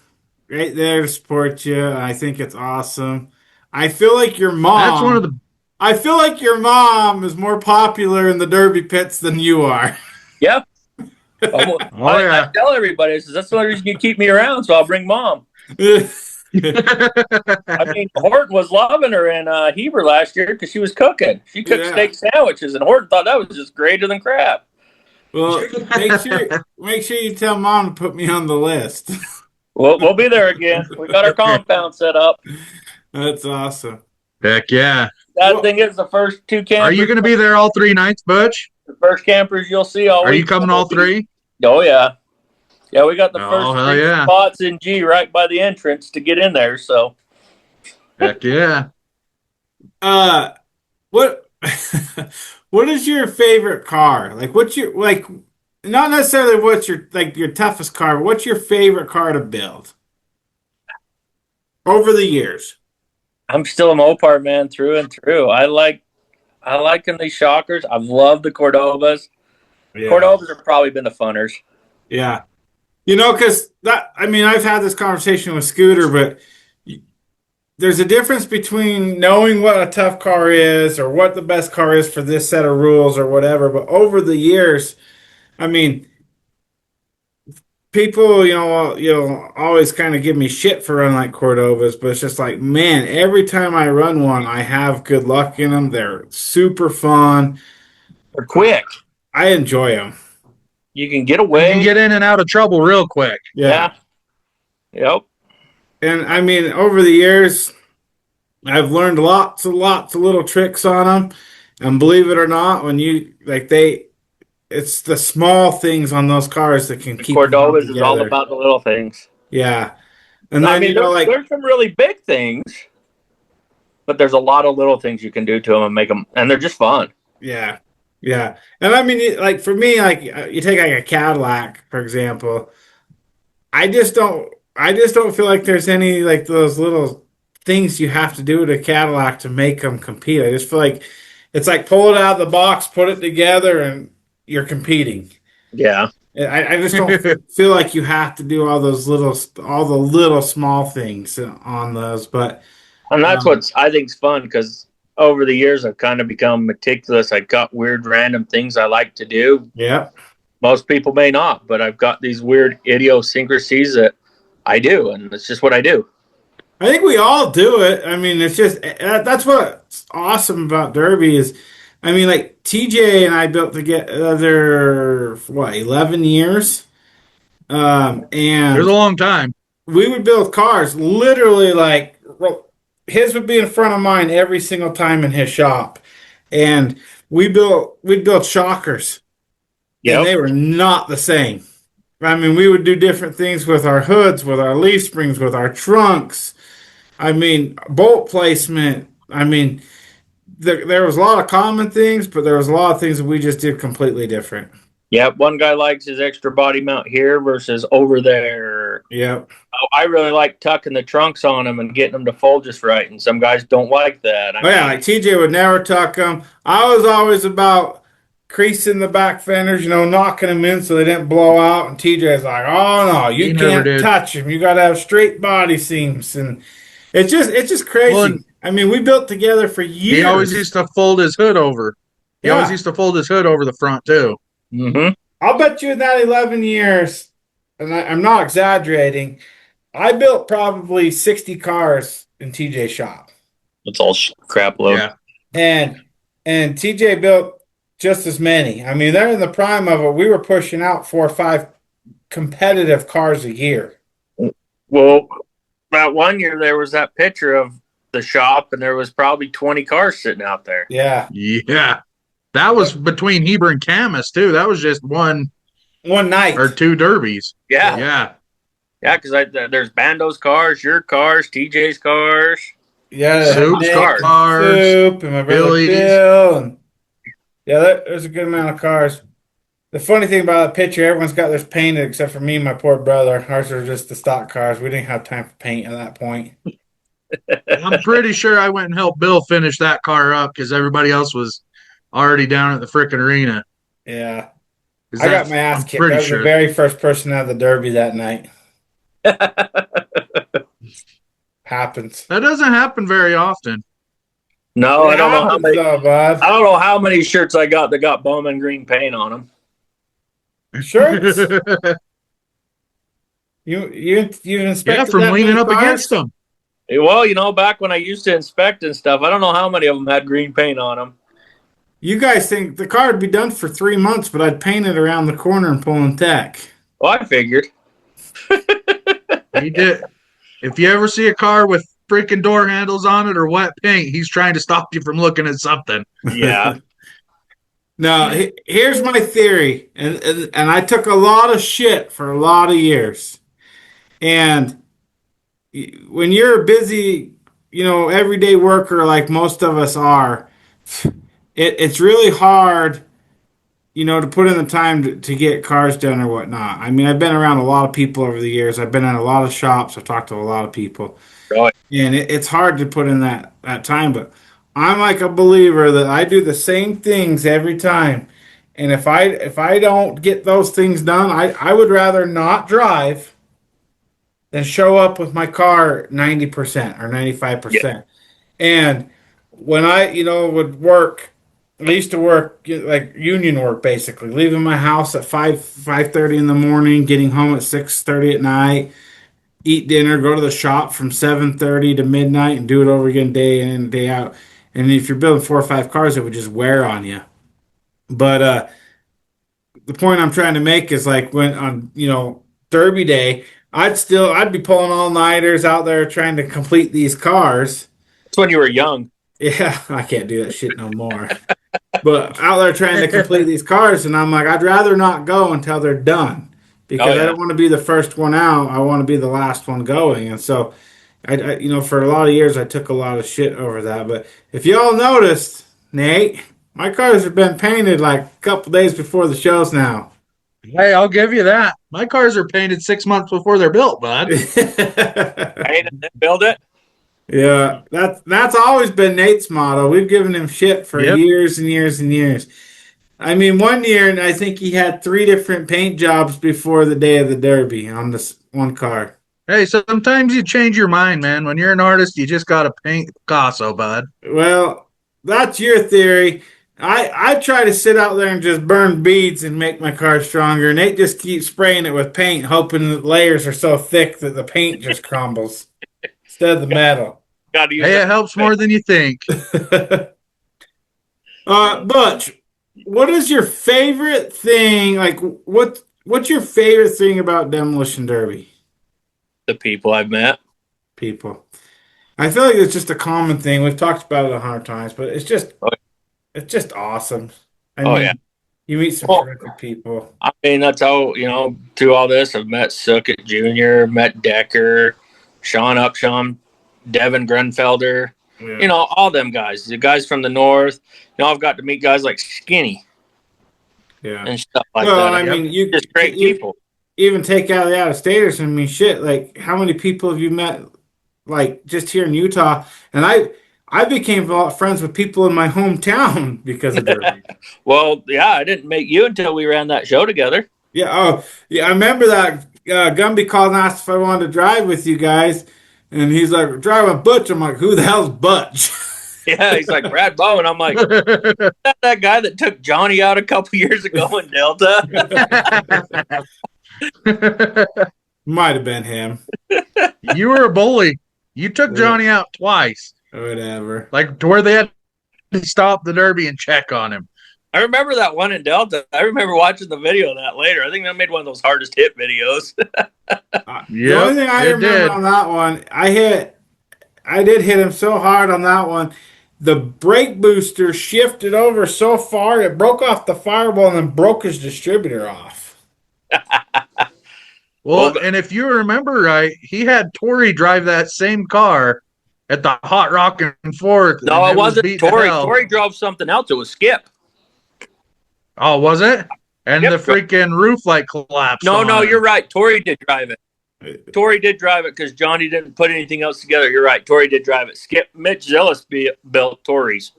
[SPEAKER 3] right there to support you. I think it's awesome. I feel like your mom.
[SPEAKER 2] That's one of the.
[SPEAKER 3] I feel like your mom is more popular in the derby pits than you are.
[SPEAKER 4] yep.
[SPEAKER 2] Oh
[SPEAKER 4] I
[SPEAKER 2] yeah.
[SPEAKER 4] tell everybody, I says, that's the only reason you keep me around, so I'll bring mom. I mean, Horton was loving her in Heber last year because she was cooking. She cooked
[SPEAKER 3] Yeah.
[SPEAKER 4] steak sandwiches, and Horton thought that was just greater than crap.
[SPEAKER 3] Well, make sure you tell mom to put me on the list.
[SPEAKER 4] We'll be there again. We got our compound set up.
[SPEAKER 3] That's awesome.
[SPEAKER 2] Heck yeah.
[SPEAKER 4] That thing is the first two campers.
[SPEAKER 2] Are you going to be there all 3 nights, Butch?
[SPEAKER 4] The first campers you'll see all
[SPEAKER 2] Are you
[SPEAKER 4] week.
[SPEAKER 2] coming all 3?
[SPEAKER 4] Oh, yeah. Yeah, we got the
[SPEAKER 2] Oh,
[SPEAKER 4] first
[SPEAKER 2] hell
[SPEAKER 4] 3
[SPEAKER 2] yeah.
[SPEAKER 4] spots in G right by the entrance to get in there, so.
[SPEAKER 2] Heck yeah.
[SPEAKER 3] What what is your favorite car? Like, what's your not necessarily what's your your toughest car, but what's your favorite car to build over the years?
[SPEAKER 4] I'm still a Mopar man through and through. I like in these shockers. I've loved the Cordovas.
[SPEAKER 3] Yeah.
[SPEAKER 4] Cordovas have probably been the funners.
[SPEAKER 3] Yeah. Because I've had this conversation with Scooter, but there's a difference between knowing what a tough car is or what the best car is for this set of rules or whatever. But over the years, people, always kind of give me shit for running like Cordovas, but it's just like, man, every time I run one, I have good luck in them. They're super fun.
[SPEAKER 4] They're quick.
[SPEAKER 3] I enjoy them.
[SPEAKER 4] You can get away.
[SPEAKER 2] You can get in and out of trouble real quick.
[SPEAKER 4] Yeah. Yep.
[SPEAKER 3] And over the years, I've learned lots and lots of little tricks on them. And believe it or not, when it's the small things on those cars that can keep
[SPEAKER 4] Cordovas
[SPEAKER 3] them
[SPEAKER 4] is all
[SPEAKER 3] together.
[SPEAKER 4] about the little things.
[SPEAKER 3] Yeah. And then,
[SPEAKER 4] there's some really big things, but there's a lot of little things you can do to them and make them, and they're just fun.
[SPEAKER 3] Yeah. Yeah. And for me, you take a Cadillac, for example, I just don't feel like there's any those little things you have to do to a Cadillac to make them compete. I just feel like it's like pull it out of the box, put it together, and you're competing.
[SPEAKER 4] Yeah.
[SPEAKER 3] I just don't feel like you have to do all the little small things on those. But
[SPEAKER 4] And that's what I think's fun, because over the years I've kind of become meticulous. I've got weird random things I like to do.
[SPEAKER 3] yeah.
[SPEAKER 4] Most people may not, but I've got these weird idiosyncrasies that I do, and it's just what I do.
[SPEAKER 3] I think we all do it. It's just that's what's awesome about Derby is, TJ and I built together 11 years, and
[SPEAKER 2] There's a long time.
[SPEAKER 3] we would build cars literally his would be in front of mine every single time in his shop, and we'd build shockers, and they were not the same. We would do different things with our hoods, with our leaf springs, with our trunks. Bolt placement. There was a lot of common things, but there was a lot of things that we just did completely different.
[SPEAKER 4] Yep. One guy likes his extra body mount here versus over there.
[SPEAKER 3] Yep.
[SPEAKER 4] I really like tucking the trunks on them and getting them to fold just right, and some guys don't like that.
[SPEAKER 3] Like TJ would never tuck them. I was always about creasing the back fenders, knocking them in so they didn't blow out. And TJ's like, "Oh no, you can't touch them. You got to have straight body seams." And it's just crazy.
[SPEAKER 2] Well,
[SPEAKER 3] we built together for years.
[SPEAKER 2] He always used to fold his hood over. He always used to fold his hood over the front too.
[SPEAKER 4] Mm-hmm.
[SPEAKER 3] I'll bet you in that 11 years, and I'm not exaggerating, I built probably 60 cars in TJ's shop.
[SPEAKER 4] That's all crap load.
[SPEAKER 2] Yeah.
[SPEAKER 3] And TJ built just as many. They're in the prime of it. We were pushing out 4 or 5 competitive cars a year.
[SPEAKER 4] Well, about one year there was that picture of the shop, and there was probably 20 cars sitting out there.
[SPEAKER 3] Yeah.
[SPEAKER 2] Yeah. That was between Heber and Camus too. That was just one
[SPEAKER 3] night
[SPEAKER 2] or 2 derbies.
[SPEAKER 4] Yeah.
[SPEAKER 2] Yeah.
[SPEAKER 4] Yeah, because there's Bando's cars, your cars, TJ's cars.
[SPEAKER 3] Yeah.
[SPEAKER 2] Soup's cars.
[SPEAKER 3] Soup and my brother
[SPEAKER 2] Billy's.
[SPEAKER 3] Bill. And there's a good amount of cars. The funny thing about that picture, everyone's got theirs painted except for me and my poor brother. Ours are just the stock cars. We didn't have time for paint at that point.
[SPEAKER 2] I'm pretty sure I went and helped Bill finish that car up because everybody else was already down at the frickin' arena.
[SPEAKER 3] Yeah.
[SPEAKER 2] Is
[SPEAKER 3] I
[SPEAKER 2] that-
[SPEAKER 3] got my ass
[SPEAKER 2] I'm
[SPEAKER 3] kicked.
[SPEAKER 2] pretty
[SPEAKER 3] I was
[SPEAKER 2] sure.
[SPEAKER 3] the very first person out of the Derby that night. Happens.
[SPEAKER 2] That doesn't happen very often.
[SPEAKER 4] No, I don't know how
[SPEAKER 3] Happens
[SPEAKER 4] many.
[SPEAKER 3] though, bud.
[SPEAKER 4] I don't know how many shirts I got that got Bowman green paint on them.
[SPEAKER 3] Shirts? You inspected
[SPEAKER 2] Yeah, from
[SPEAKER 3] that
[SPEAKER 2] leaning
[SPEAKER 3] many
[SPEAKER 2] up
[SPEAKER 3] cars?
[SPEAKER 2] against them.
[SPEAKER 4] Well, back when I used to inspect and stuff, I don't know how many of them had green paint on them.
[SPEAKER 3] You guys think the car would be done for 3 months, but I'd paint it around the corner and pull in tech.
[SPEAKER 4] Well, I figured.
[SPEAKER 2] He did. If you ever see a car with freaking door handles on it or wet paint, he's trying to stop you from looking at something.
[SPEAKER 4] Yeah.
[SPEAKER 3] Now, here's my theory, and I took a lot of shit for a lot of years. And when you're a busy, everyday worker like most of us are, it's really hard, to put in the time to get cars done or whatnot. I mean, I've been around a lot of people over the years. I've been in a lot of shops. I've talked to a lot of people.
[SPEAKER 4] Right.
[SPEAKER 3] And it's hard to put in that time, but I'm like a believer that I do the same things every time. And if I don't get those things done, I would rather not drive than show up with my car 90% or 95%. And when I, would work, I used to work like union work basically, leaving my house at 5:30 in the morning, getting home at 6:30 at night, eat dinner, go to the shop from 7:30 to midnight and do it over again day in and day out. And if you're building 4 or 5 cars, it would just wear on you. But the point I'm trying to make is like when on, Derby day, I'd be pulling all-nighters out there trying to complete these cars.
[SPEAKER 4] That's when you were young.
[SPEAKER 3] Yeah, I can't do that shit no more. But out there trying to complete these cars, and I'm like, I'd rather not go until they're done because I don't want to be the first one out. I want to be the last one going. And so, I for a lot of years, I took a lot of shit over that. But if y'all noticed, Nate, my cars have been painted like a couple days before the shows now.
[SPEAKER 2] Hey, I'll give you that. My cars are painted 6 months before they're built, bud.
[SPEAKER 4] Paint it, build it.
[SPEAKER 3] Yeah, that's always been Nate's motto. We've given him shit for years and years and years. I mean, one year, and I think he had 3 different paint jobs before the day of the Derby on this one car.
[SPEAKER 2] Hey, sometimes you change your mind, man. When you're an artist, you just got to paint Picasso, bud.
[SPEAKER 3] Well, that's your theory. I try to sit out there and just burn beads and make my car stronger. Nate just keeps spraying it with paint, hoping the layers are so thick that the paint just crumbles instead of the metal.
[SPEAKER 2] Hey, it helps more than you think.
[SPEAKER 3] Butch, what is your favorite thing? Like, what's your favorite thing about Demolition Derby?
[SPEAKER 4] The people I've met.
[SPEAKER 3] People. I feel like it's just a common thing. We've talked about it 100 times, but it's just awesome. I mean, you meet some terrific people.
[SPEAKER 4] I mean, that's how, through all this, I've met Suckett Jr., met Decker, Sean Upshaw, Devin Grenfelder, all them guys, the guys from the north. I've got to meet guys like Skinny and stuff like that.
[SPEAKER 3] Well, I mean, you
[SPEAKER 4] just great people.
[SPEAKER 3] Even take out the out-of-staters. I mean, shit, like, how many people have you met, like, just here in Utah? And I became friends with people in my hometown because of Derby.
[SPEAKER 4] Well, yeah, I didn't meet you until we ran that show together.
[SPEAKER 3] Yeah, I remember that Gumby called and asked if I wanted to drive with you guys. And he's like, drive with Butch. I'm like, who the hell's Butch?
[SPEAKER 4] Yeah, he's like, Brad Bowen. I'm like, that guy that took Johnny out a couple years ago in Delta?
[SPEAKER 3] Might have been him.
[SPEAKER 2] You were a bully. You took Johnny out twice.
[SPEAKER 3] Whatever.
[SPEAKER 2] Like, to where they had to stop the Derby and check on him.
[SPEAKER 4] I remember that one in Delta. I remember watching the video of that later. I think that made one of those hardest hit videos.
[SPEAKER 3] The only thing I remember on that one, I did hit him so hard on that one. The brake booster shifted over so far it broke off the firewall and then broke his distributor off.
[SPEAKER 2] Well, and if you remember right, he had Tori drive that same car at the Hot Rockin' Fork.
[SPEAKER 4] No, it wasn't Tori. Tori drove something else. It was Skip.
[SPEAKER 2] Oh, was it? And the freaking roof light collapsed.
[SPEAKER 4] No, you're right. Tori did drive it. Tori did drive it because Johnny didn't put anything else together. You're right. Tori did drive it. Mitch Zillis built Tori's.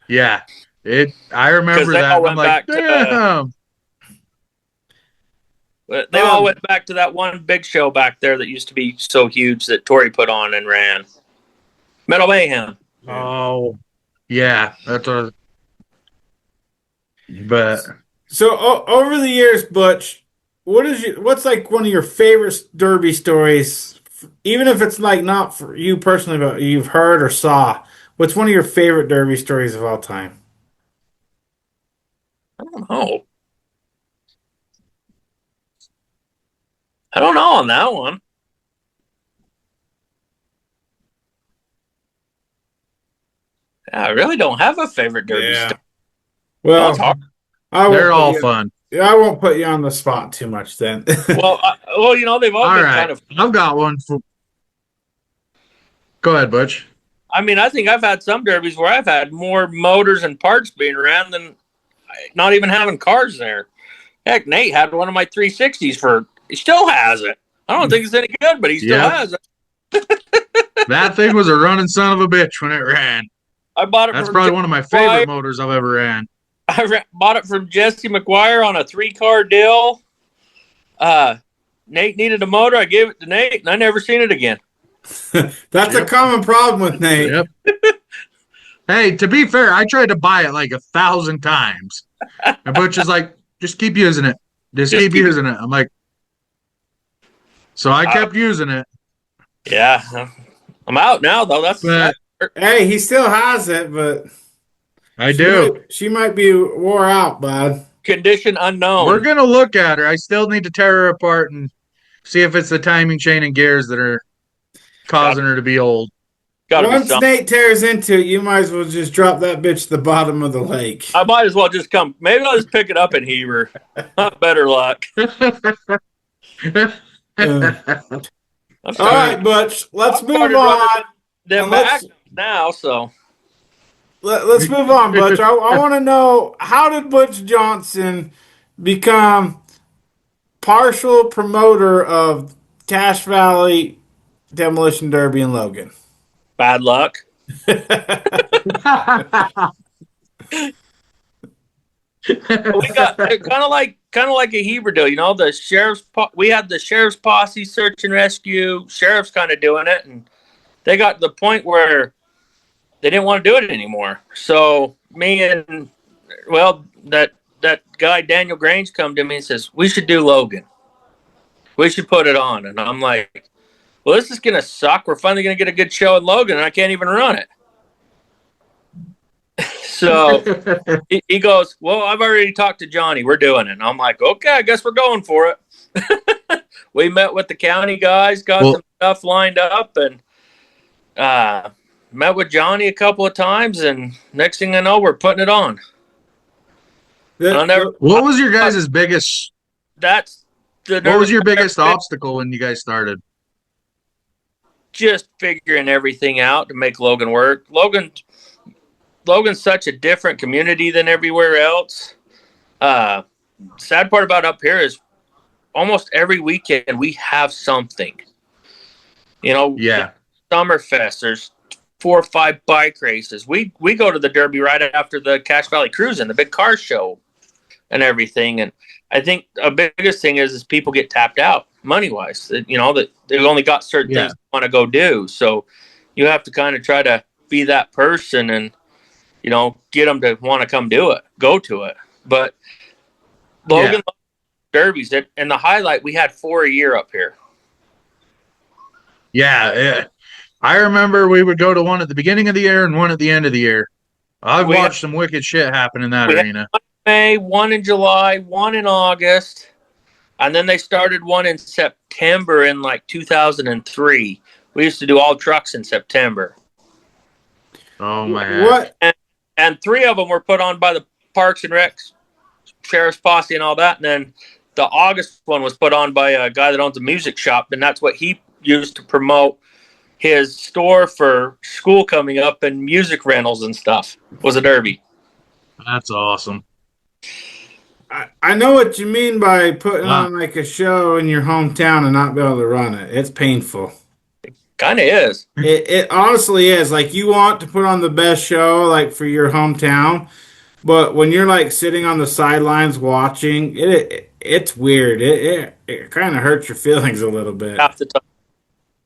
[SPEAKER 2] Yeah. I
[SPEAKER 4] Because
[SPEAKER 2] remember
[SPEAKER 4] they
[SPEAKER 2] that.
[SPEAKER 4] all
[SPEAKER 2] And I'm
[SPEAKER 4] went
[SPEAKER 2] like,
[SPEAKER 4] back
[SPEAKER 2] damn.
[SPEAKER 4] they all went back to that one big show back there that used to be so huge that Tori put on and ran. Metal Mayhem.
[SPEAKER 2] Oh, yeah. That's a. But
[SPEAKER 3] So over the years, Butch, what's like one of your favorite Derby stories? Even if it's like not for you personally, but you've heard or saw. What's one of your favorite Derby stories of all time?
[SPEAKER 4] I don't know. I don't know on that one. Yeah, I really don't have a favorite Derby story.
[SPEAKER 3] Well,
[SPEAKER 4] That's hard.
[SPEAKER 2] they're all fun.
[SPEAKER 3] I won't put you on the spot too much then.
[SPEAKER 4] Well, they've all been
[SPEAKER 2] right.
[SPEAKER 4] kind of.
[SPEAKER 2] I've got one. Go ahead, Butch.
[SPEAKER 4] I mean, I think I've had some derbies where I've had more motors and parts being ran than not even having cars there. Heck, Nate had one of my 360s he still has it. I don't think it's any good, but he still has it.
[SPEAKER 2] That thing was a running son of a bitch when it ran.
[SPEAKER 4] I bought it.
[SPEAKER 2] That's
[SPEAKER 4] from
[SPEAKER 2] probably one of my favorite motors I've ever ran.
[SPEAKER 4] Bought it from Jesse McGuire on a 3-car deal. Nate needed a motor. I gave it to Nate, and I never seen it again.
[SPEAKER 3] That's a common problem with Nate.
[SPEAKER 2] Yep. Hey, to be fair, I tried to buy it like 1,000 times. And Butch is like, just keep using it. Just keep using it. I'm like, so I kept using it.
[SPEAKER 4] Yeah. I'm out now, though.
[SPEAKER 3] Hey, he still has it, but
[SPEAKER 2] I do.
[SPEAKER 3] She might be wore out, bud.
[SPEAKER 4] Condition unknown.
[SPEAKER 2] We're going to look at her. I still need to tear her apart and see if it's the timing chain and gears that are causing her to be old.
[SPEAKER 3] Once Nate tears into it, you might as well just drop that bitch to the bottom of the lake.
[SPEAKER 4] I might as well just come. Maybe I'll just pick it up in Heber. Better luck.
[SPEAKER 3] All right, Butch. Let's move on.
[SPEAKER 4] Now, so
[SPEAKER 3] let's move on, Butch. I want to know, how did Butch Johnson become partial promoter of Cache Valley Demolition Derby in Logan?
[SPEAKER 4] Bad luck. We got kind of like a Heber deal, you know. The sheriff's we had the sheriff's posse search and rescue. Sheriff's kind of doing it, and they got to the point where they didn't want to do it anymore. So me and that guy Daniel Grange come to me and says, we should do Logan. We should put it on, and I'm like, well, this is gonna suck. We're finally gonna get a good show in Logan, and I can't even run it. So he goes, well, I've already talked to Johnny. We're doing it. And I'm like, okay, I guess we're going for it. We met with the county guys, got some stuff lined up, and met with Johnny a couple of times. And next thing I know, we're putting it on.
[SPEAKER 2] What was your guys' biggest? What was your biggest obstacle when you guys started?
[SPEAKER 4] Just figuring everything out to make Logan work. Logan's such a different community than everywhere else. Sad part about up here is almost every weekend we have something. You know, Summerfest, there's 4 or 5 bike races. We go to the Derby right after the Cache Valley Cruise and the big car show and everything. And I think the biggest thing is people get tapped out money-wise. You know, that they've only got certain things they want to go do. So you have to kind of try to be that person and, you know, get them to want to come go to it. But Logan derbies, and the highlight, we had 4 a year up here.
[SPEAKER 2] Yeah. I remember we would go to one at the beginning of the year and one at the end of the year. I've watched some wicked shit happen in that arena.
[SPEAKER 4] One in May, one in July, one in August, and then they started one in September in like 2003. We used to do all trucks in September.
[SPEAKER 2] Oh my God.
[SPEAKER 3] What?
[SPEAKER 4] And 3 of them were put on by the Parks and Recs, Sheriff's Posse and all that. And then the August one was put on by a guy that owns a music shop. And that's what he used to promote his store for school coming up and music rentals and stuff, was a derby.
[SPEAKER 2] That's awesome.
[SPEAKER 3] I know what you mean by putting
[SPEAKER 2] Wow.
[SPEAKER 3] on like a show in your hometown and not be able to run it. It's painful.
[SPEAKER 4] Kind of is.
[SPEAKER 3] It honestly is. Like you want to put on the best show like for your hometown, but when you're like sitting on the sidelines watching, it's weird. It kind of hurts your feelings a little bit.
[SPEAKER 4] Half the time.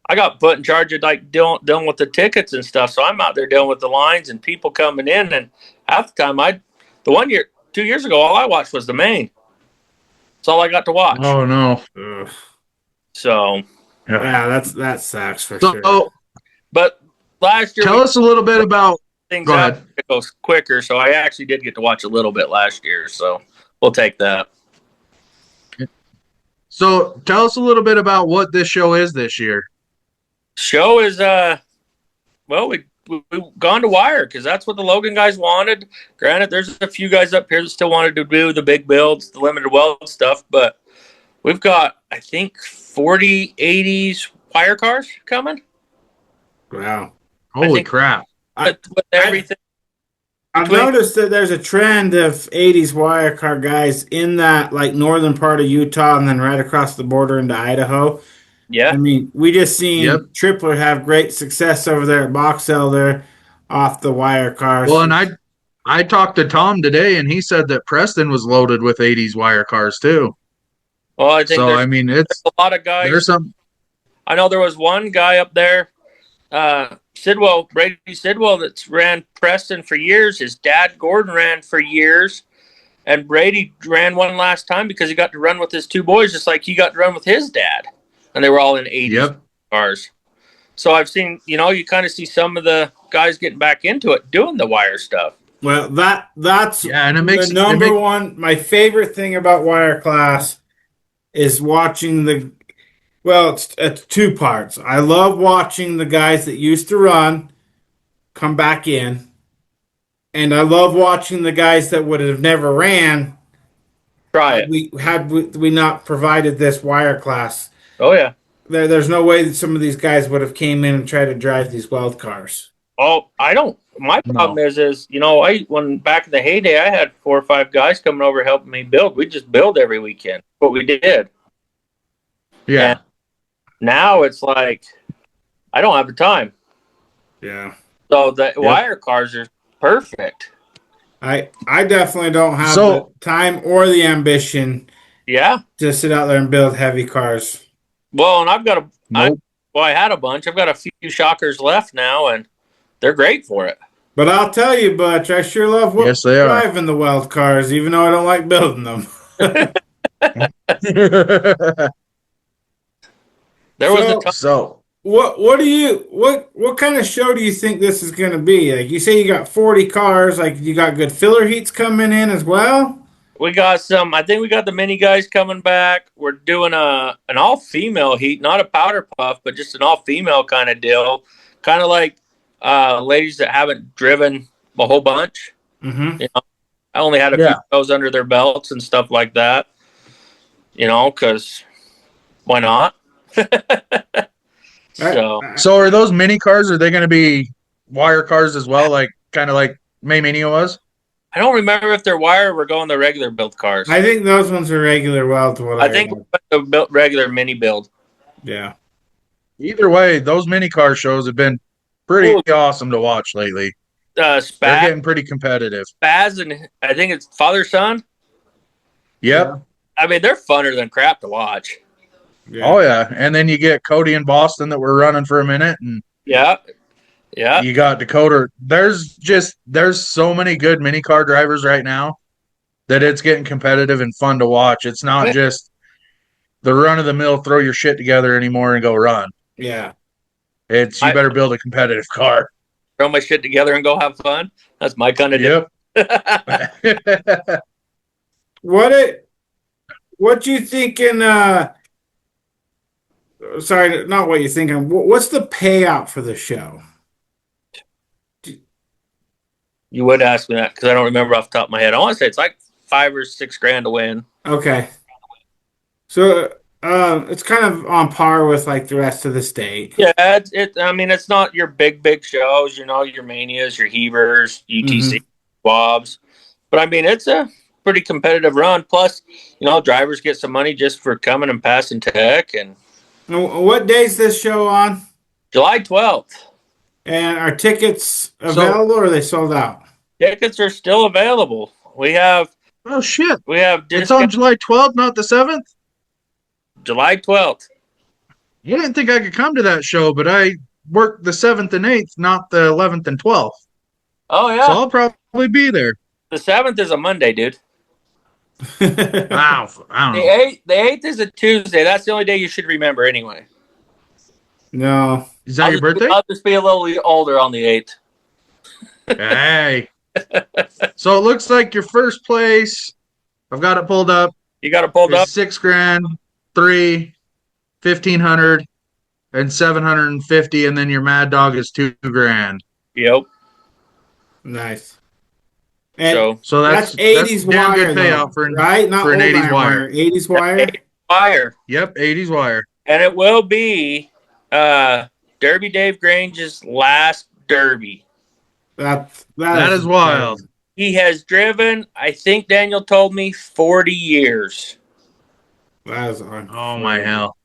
[SPEAKER 4] I got put in charge of like dealing with the tickets and stuff. So I'm out there dealing with the lines and people coming in. And half the time, the 2 years ago, all I watched was the main. That's all I got to watch.
[SPEAKER 2] Oh no.
[SPEAKER 3] Ugh.
[SPEAKER 4] So,
[SPEAKER 3] Yeah, that sucks for
[SPEAKER 2] So
[SPEAKER 3] sure.
[SPEAKER 4] but last year,
[SPEAKER 2] tell us a little bit about.
[SPEAKER 4] things
[SPEAKER 2] Go
[SPEAKER 4] out
[SPEAKER 2] ahead.
[SPEAKER 4] it goes quicker. So I actually did get to watch a little bit last year. So we'll take that.
[SPEAKER 2] So tell us a little bit about what this show is this year.
[SPEAKER 4] Show is well, we've gone to wire because that's what the Logan guys wanted. Granted, there's a few guys up here that still wanted to do the big builds, the limited weld stuff, but we've got, I think, 40 80s wire cars coming.
[SPEAKER 2] Wow. Holy crap.
[SPEAKER 4] With everything.
[SPEAKER 3] I've noticed that there's a trend of 80s wire car guys in that like northern part of Utah and then right across the border into Idaho.
[SPEAKER 4] Yeah.
[SPEAKER 3] I mean, we just seen Tripler have great success over there at Box Elder off the wire cars.
[SPEAKER 2] Well, and I talked to Tom today, and he said that Preston was loaded with 80s wire cars too.
[SPEAKER 4] Well, I think
[SPEAKER 2] so. I mean, it's
[SPEAKER 4] a lot of guys.
[SPEAKER 2] There's some.
[SPEAKER 4] I know there was one guy up there, Brady Sidwell, that's ran Preston for years. His dad Gordon ran for years, and Brady ran one last time because he got to run with his two boys, just like he got to run with his dad. And they were all in 80s cars. So I've seen, you kind of see some of the guys getting back into it, doing the wire stuff.
[SPEAKER 3] Well, that's
[SPEAKER 2] and it makes
[SPEAKER 3] the number one. My favorite thing about wire class is watching it's two parts. I love watching the guys that used to run come back in, and I love watching the guys that would have never ran.
[SPEAKER 4] Try it.
[SPEAKER 3] Had we not provided this wire class.
[SPEAKER 4] Oh yeah.
[SPEAKER 3] There's no way that some of these guys would have came in and tried to drive these weld cars.
[SPEAKER 4] Oh, I don't. My problem is when back in the heyday, I had 4 or 5 guys coming over helping me build. We just build every weekend. What we did.
[SPEAKER 2] Yeah.
[SPEAKER 4] And now it's like I don't have the time.
[SPEAKER 3] Yeah.
[SPEAKER 4] So the wire cars are perfect.
[SPEAKER 3] I definitely don't have the time or the ambition.
[SPEAKER 4] Yeah.
[SPEAKER 3] To sit out there and build heavy cars.
[SPEAKER 4] Well, and I've got I had a bunch. I've got a few shockers left now, and they're great for it.
[SPEAKER 3] But I'll tell you, Butch, I sure love driving the weld cars, even though I don't like building them. What kind of show do you think this is going to be? Like you say, you got 40 cars. Like you got good filler heats coming in as well.
[SPEAKER 4] We got some. I think we got the mini guys coming back. We're doing an all female heat, not a powder puff, but just an all female kind of deal. Kind of like ladies that haven't driven a whole bunch.
[SPEAKER 3] Mm-hmm.
[SPEAKER 4] I only had a few shows under their belts and stuff like that. Because why not?
[SPEAKER 2] So are those mini cars? Are they going to be wire cars as well? Like kind of like May Mini was?
[SPEAKER 4] I don't remember if they're wire or we're going the regular build cars.
[SPEAKER 3] I think those ones are regular weld.
[SPEAKER 4] I think the regular mini build.
[SPEAKER 3] Yeah.
[SPEAKER 2] Either way, those mini car shows have been pretty awesome to watch lately. They're getting pretty competitive.
[SPEAKER 4] Spaz and I think it's father son.
[SPEAKER 2] Yep.
[SPEAKER 3] Yeah.
[SPEAKER 4] I mean, they're funner than crap to watch.
[SPEAKER 2] Yeah. Oh yeah, and then you get Cody and Boston that were running for a minute, and
[SPEAKER 4] yeah.
[SPEAKER 2] You got Dakota. There's so many good mini car drivers right now that it's getting competitive and fun to watch. It's not just the run of the mill, throw your shit together anymore and go run.
[SPEAKER 3] Yeah.
[SPEAKER 2] It's you better build a competitive car.
[SPEAKER 4] Throw my shit together and go have fun. That's my kind of deal.
[SPEAKER 3] What you thinking? Sorry, not what you thinking. What's the payout for the show?
[SPEAKER 4] You would ask me that because I don't remember off the top of my head. I want to say it's like $5 or $6 to win.
[SPEAKER 3] Okay. So it's kind of on par with like the rest of the state.
[SPEAKER 4] Yeah, it's not your big shows, your Manias, your Hebers, UTC, Bobs. But I mean, it's a pretty competitive run. Plus, drivers get some money just for coming and passing tech. And
[SPEAKER 3] What day's this show on?
[SPEAKER 4] July 12th.
[SPEAKER 3] And are tickets available or are they sold out?
[SPEAKER 4] Tickets are still available. We have.
[SPEAKER 2] Oh shit!
[SPEAKER 4] We have.
[SPEAKER 2] It's on July 12th, not the 7th.
[SPEAKER 4] July 12th.
[SPEAKER 2] You didn't think I could come to that show, but I work the 7th and 8th, not the 11th and 12th.
[SPEAKER 4] Oh yeah.
[SPEAKER 2] So I'll probably be there.
[SPEAKER 4] The 7th is a Monday, dude.
[SPEAKER 2] Wow, I don't know.
[SPEAKER 4] The 8th is a Tuesday. That's the only day you should remember, anyway.
[SPEAKER 3] No.
[SPEAKER 2] Is that your birthday?
[SPEAKER 4] I'll just be a little older on the 8th.
[SPEAKER 2] Hey. So it looks like your first place. I've got it pulled up.
[SPEAKER 4] You got it pulled up?
[SPEAKER 2] $6,000, 3, 1,500, and 750, and then your Mad Dog is $2,000.
[SPEAKER 4] Yep.
[SPEAKER 3] Nice. And
[SPEAKER 2] so that's
[SPEAKER 3] 80s
[SPEAKER 2] damn
[SPEAKER 3] wire,
[SPEAKER 2] good payout for
[SPEAKER 3] right? Not
[SPEAKER 2] for an
[SPEAKER 3] old
[SPEAKER 2] 80s wire.
[SPEAKER 3] 80s wire.
[SPEAKER 4] Wire.
[SPEAKER 2] Yep, 80s wire.
[SPEAKER 4] And it will be Derby Dave Grange's last Derby.
[SPEAKER 3] That
[SPEAKER 2] is wild.
[SPEAKER 4] He has driven, I think Daniel told me, 40 years.
[SPEAKER 3] That is on.
[SPEAKER 2] Oh my hell!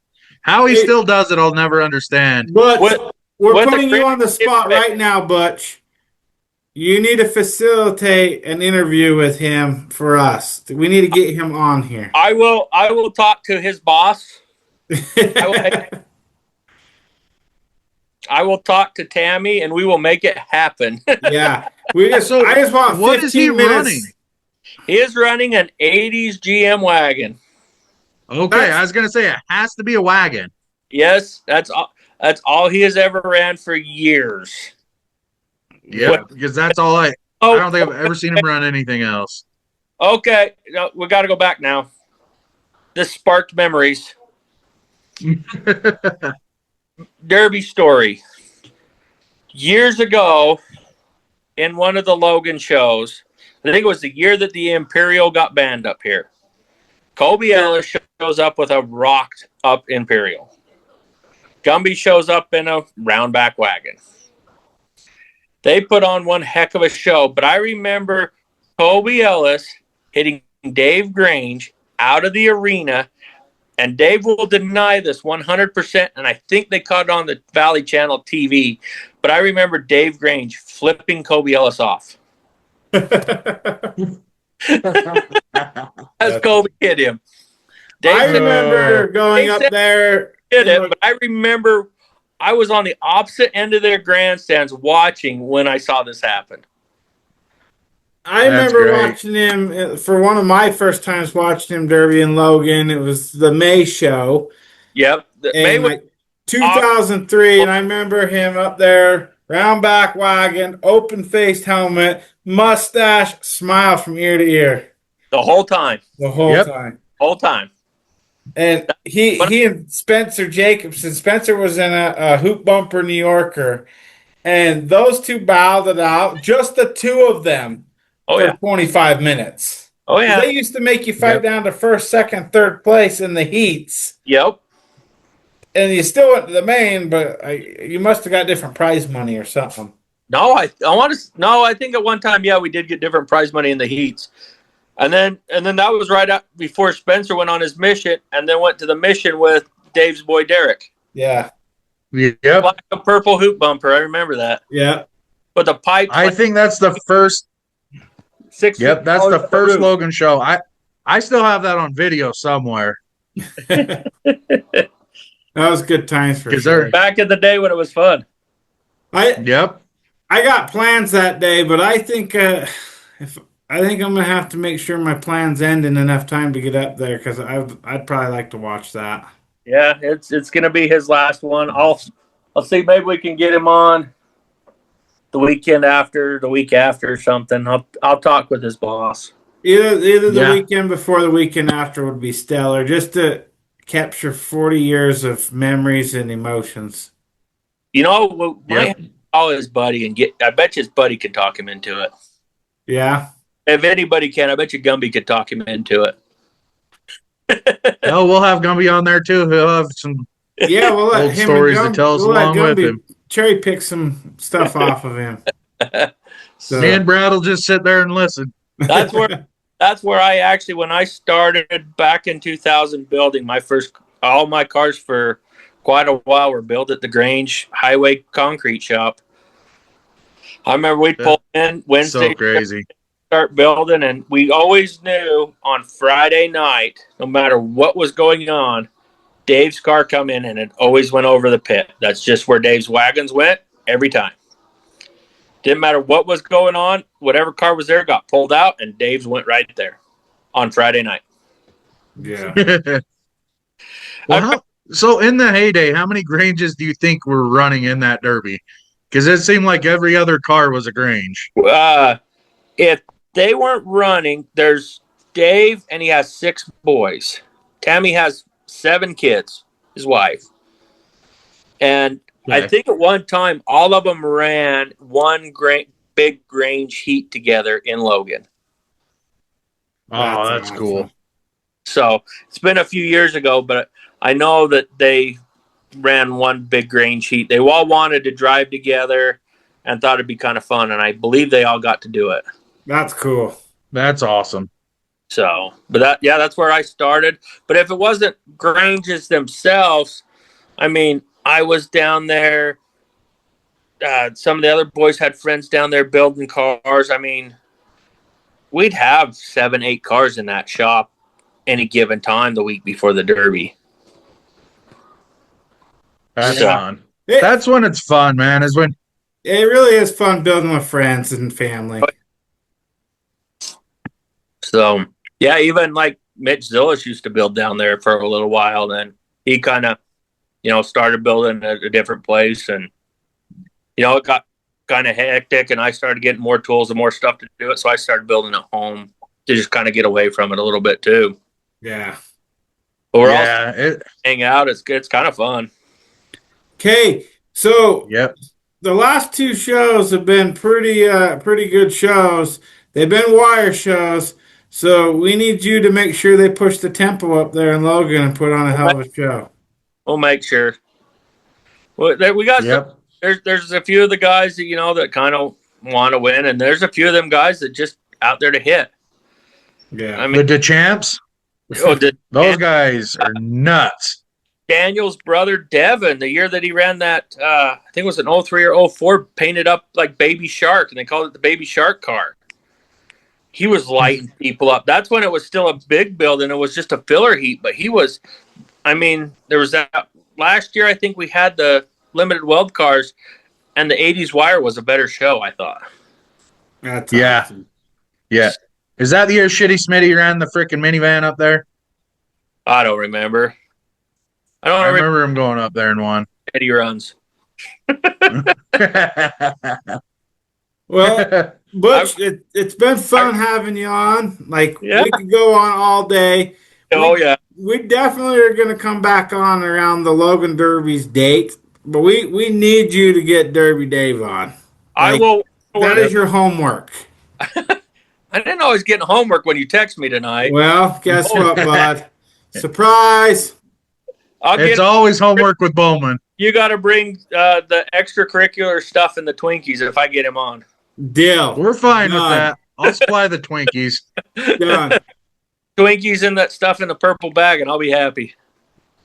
[SPEAKER 2] How he still does it, I'll never understand.
[SPEAKER 3] But we're
[SPEAKER 4] with
[SPEAKER 3] putting you on the spot right now, Butch. You need to facilitate an interview with him for us. We need to get him on here.
[SPEAKER 4] I will talk to his boss. I will talk to Tammy, and we will make it happen.
[SPEAKER 3] Yeah, I just want 15
[SPEAKER 2] what is he
[SPEAKER 3] minutes.
[SPEAKER 2] running?
[SPEAKER 4] He is running an 80s GM wagon.
[SPEAKER 2] Okay, I was gonna say it has to be a wagon.
[SPEAKER 4] Yes, that's all he has ever ran for years.
[SPEAKER 2] Yeah, because that's all I don't think I've ever seen him run anything else.
[SPEAKER 4] Okay, no, we got to go back now. This sparked memories. Derby story. Years ago, in one of the Logan shows, I think it was the year that the Imperial got banned up here. Kobe Ellis shows up with a rocked up Imperial. Gumby shows up in a roundback wagon. They put on one heck of a show, but I remember Kobe Ellis hitting Dave Grange out of the arena, and Dave will deny this 100%, and I think they caught it on the Valley Channel TV, but I remember Dave Grange flipping Kobe Ellis off. As Kobe hit him.
[SPEAKER 3] I remember going up there.
[SPEAKER 4] But I remember I was on the opposite end of their grandstands watching when I saw this happen.
[SPEAKER 3] I remember watching him for one of my first times watching him Derby in Logan. It was the May show.
[SPEAKER 4] Yep.
[SPEAKER 3] May was 2003, and I remember him up there, round back wagon, open-faced helmet, mustache, smile from ear to ear.
[SPEAKER 4] The whole time.
[SPEAKER 3] The whole time.
[SPEAKER 4] Whole time.
[SPEAKER 3] And he and Spencer Jacobson. Spencer was in a hoop bumper New Yorker, and those two battled it out. Just the two of them for 25 minutes.
[SPEAKER 4] Oh yeah,
[SPEAKER 3] they used to make you fight down to first, second, third place in the heats.
[SPEAKER 4] Yep.
[SPEAKER 3] And you still went to the main, but you must have got different prize money or something.
[SPEAKER 4] No, I think at one time, we did get different prize money in the heats. And then that was right up before Spencer went on his mission, and then went to the mission with Dave's boy Derek.
[SPEAKER 3] Yeah.
[SPEAKER 2] Yep.
[SPEAKER 4] Black and purple hoop bumper. I remember that.
[SPEAKER 3] Yeah.
[SPEAKER 4] But the pipe.
[SPEAKER 2] I think that's the first.
[SPEAKER 4] 6
[SPEAKER 2] Yep, that's the first Logan show. I still have that on video somewhere.
[SPEAKER 3] That was good times for sure.
[SPEAKER 4] Back in the day when it was fun.
[SPEAKER 3] I got plans that day, but I think I think I'm gonna have to make sure my plans end in enough time to get up there because I'd probably like to watch that.
[SPEAKER 4] Yeah, it's gonna be his last one. I'll see. Maybe we can get him on the week after or something. I'll talk with his boss.
[SPEAKER 3] Either the weekend before the weekend after would be stellar, just to capture 40 years of memories and emotions.
[SPEAKER 4] Call his buddy and I bet you his buddy could talk him into it.
[SPEAKER 3] Yeah.
[SPEAKER 4] If anybody can, I bet you Gumby could talk him into it.
[SPEAKER 2] No, we'll have Gumby on there too. He'll have some
[SPEAKER 3] we'll let
[SPEAKER 2] old
[SPEAKER 3] him
[SPEAKER 2] stories to tell us along with him.
[SPEAKER 3] Cherry pick some stuff off of him.
[SPEAKER 2] Me and Brad will just sit there and listen.
[SPEAKER 4] That's where That's where I actually, when I started back in 2000 building all my cars for quite a while were built at the Grange Highway Concrete Shop. I remember we'd pull in Wednesday,
[SPEAKER 2] So crazy.
[SPEAKER 4] start building, and we always knew on Friday night, no matter what was going on, Dave's car come in and it always went over the pit. That's just where Dave's wagons went every time. Didn't matter what was going on, whatever car was there got pulled out, and Dave's went right there on Friday night.
[SPEAKER 3] Yeah.
[SPEAKER 2] Well, so in the heyday, how many Granges do you think were running in that Derby? Because it seemed like every other car was a Grange.
[SPEAKER 4] If they weren't running, there's Dave, and he has 6 boys. Tammy has 7 kids, his wife. And I think at one time, all of them ran one big Grange heat together in Logan.
[SPEAKER 2] Oh, that's cool.
[SPEAKER 4] So it's been a few years ago, but I know that they ran one big Grange heat. They all wanted to drive together and thought it'd be kind of fun, and I believe they all got to do it.
[SPEAKER 3] That's cool.
[SPEAKER 2] That's awesome.
[SPEAKER 4] So, but that's where I started. But if it wasn't Granges themselves, I mean, I was down there. Some of the other boys had friends down there building cars. I mean, we'd have 7, 8 cars in that shop any given time the week before the Derby.
[SPEAKER 2] That's fun. That's when it's fun, man. Is when
[SPEAKER 3] it really is fun building with friends and family.
[SPEAKER 4] So, yeah, even like Mitch Zillis used to build down there for a little while. Then he kind of, started building at a different place. And, it got kind of hectic. And I started getting more tools and more stuff to do it. So I started building at home to just kind of get away from it a little bit, too.
[SPEAKER 3] Yeah.
[SPEAKER 4] But we're all hang out. It's good. It's kind of fun.
[SPEAKER 3] Okay. So,
[SPEAKER 2] yep.
[SPEAKER 3] The last 2 shows have been pretty good shows. They've been wire shows. So we need you to make sure they push the tempo up there in Logan and put on a hell of a show.
[SPEAKER 4] We'll make sure. Well, we got there's a few of the guys that that kind of want to win, and there's a few of them guys that just out there to hit.
[SPEAKER 3] Yeah,
[SPEAKER 4] I mean
[SPEAKER 2] the champs. Those guys are nuts.
[SPEAKER 4] Daniel's brother Devin, the year that he ran that, I think it was an 03 or 04, painted up like Baby Shark, and they called it the Baby Shark car. He was lighting people up. That's when it was still a big build, and it was just a filler heat. But he was, there was that last year. I think we had the limited weld cars, and the 80s wire was a better show, I thought.
[SPEAKER 3] That's
[SPEAKER 2] awesome. Yeah. Is that the year Shitty Smitty ran the freaking minivan up there?
[SPEAKER 4] I don't remember.
[SPEAKER 2] I remember him going up there and won.
[SPEAKER 4] Eddie runs.
[SPEAKER 3] Well, Butch, it's been fun having you on. We could go on all day. We definitely are going to come back on around the Logan Derby's date, but we need you to get Derby Dave on.
[SPEAKER 4] I will.
[SPEAKER 3] That is your homework.
[SPEAKER 4] I didn't know I was getting homework when you text me tonight.
[SPEAKER 3] Well, guess what, bud? Surprise!
[SPEAKER 2] It's always homework with Bowman.
[SPEAKER 4] You got to bring the extracurricular stuff in the Twinkies if I get him on.
[SPEAKER 3] Deal.
[SPEAKER 2] We're fine with that. I'll supply the Twinkies.
[SPEAKER 3] Done.
[SPEAKER 4] Twinkies and that stuff in the purple bag, and I'll be happy.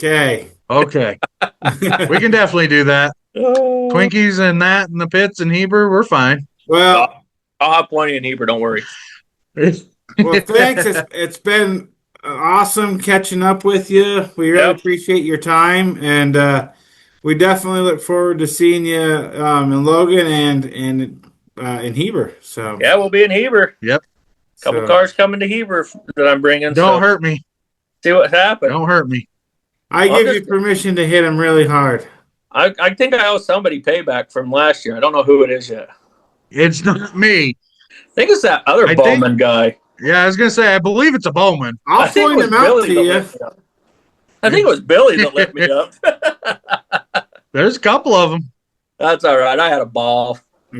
[SPEAKER 3] Okay.
[SPEAKER 2] We can definitely do that. Twinkies and that and the pits and Heber, we're fine.
[SPEAKER 3] Well,
[SPEAKER 4] I'll have plenty in Heber. Don't worry.
[SPEAKER 3] Well, thanks. It's been awesome catching up with you. We really appreciate your time, and we definitely look forward to seeing you in Logan and in Heber. So
[SPEAKER 4] yeah, we'll be in Heber.
[SPEAKER 2] Yep.
[SPEAKER 4] Couple cars coming to Heber that I'm bringing.
[SPEAKER 2] Don't hurt me.
[SPEAKER 4] See what happens.
[SPEAKER 2] Don't hurt me.
[SPEAKER 3] I give you permission to hit him really hard.
[SPEAKER 4] I think I owe somebody payback from last year. I don't know who it is yet.
[SPEAKER 2] It's not me.
[SPEAKER 4] I think it's that other Bowman guy.
[SPEAKER 2] Yeah, I was going to say, I believe it's a Bowman.
[SPEAKER 3] I'll point him out to you.
[SPEAKER 4] I think it was Billy that lit me up.
[SPEAKER 2] There's a couple of them.
[SPEAKER 4] That's all right. I had a ball.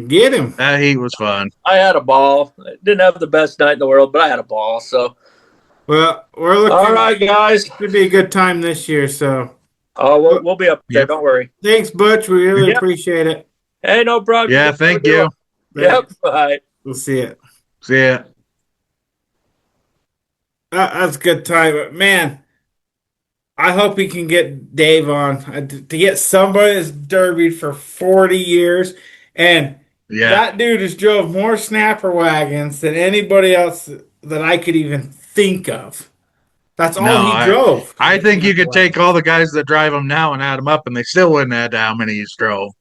[SPEAKER 3] Get him.
[SPEAKER 2] That heat was fun.
[SPEAKER 4] I had a ball. I didn't have the best night in the world, but I had a ball. So,
[SPEAKER 3] well, we're looking.
[SPEAKER 4] All right, guys.
[SPEAKER 3] It should be a good time this year. So,
[SPEAKER 4] we'll be up there. Don't worry.
[SPEAKER 3] Thanks, Butch. We really appreciate it.
[SPEAKER 4] Hey, no problem.
[SPEAKER 2] Yeah, thank you.
[SPEAKER 4] Yep. Bye.
[SPEAKER 3] We'll see it.
[SPEAKER 2] See ya.
[SPEAKER 3] That's a good time. But man, I hope he can get Dave on to get somebody that's derbied for 40 years. And
[SPEAKER 2] Yeah.
[SPEAKER 3] that dude has drove more snapper wagons than anybody else that I could even think of. That's
[SPEAKER 2] No,
[SPEAKER 3] all he drove.
[SPEAKER 2] I think you
[SPEAKER 3] Snapper
[SPEAKER 2] could take
[SPEAKER 3] wagons.
[SPEAKER 2] all the guys that drive them now and add them up, and they still wouldn't add to how many he's drove.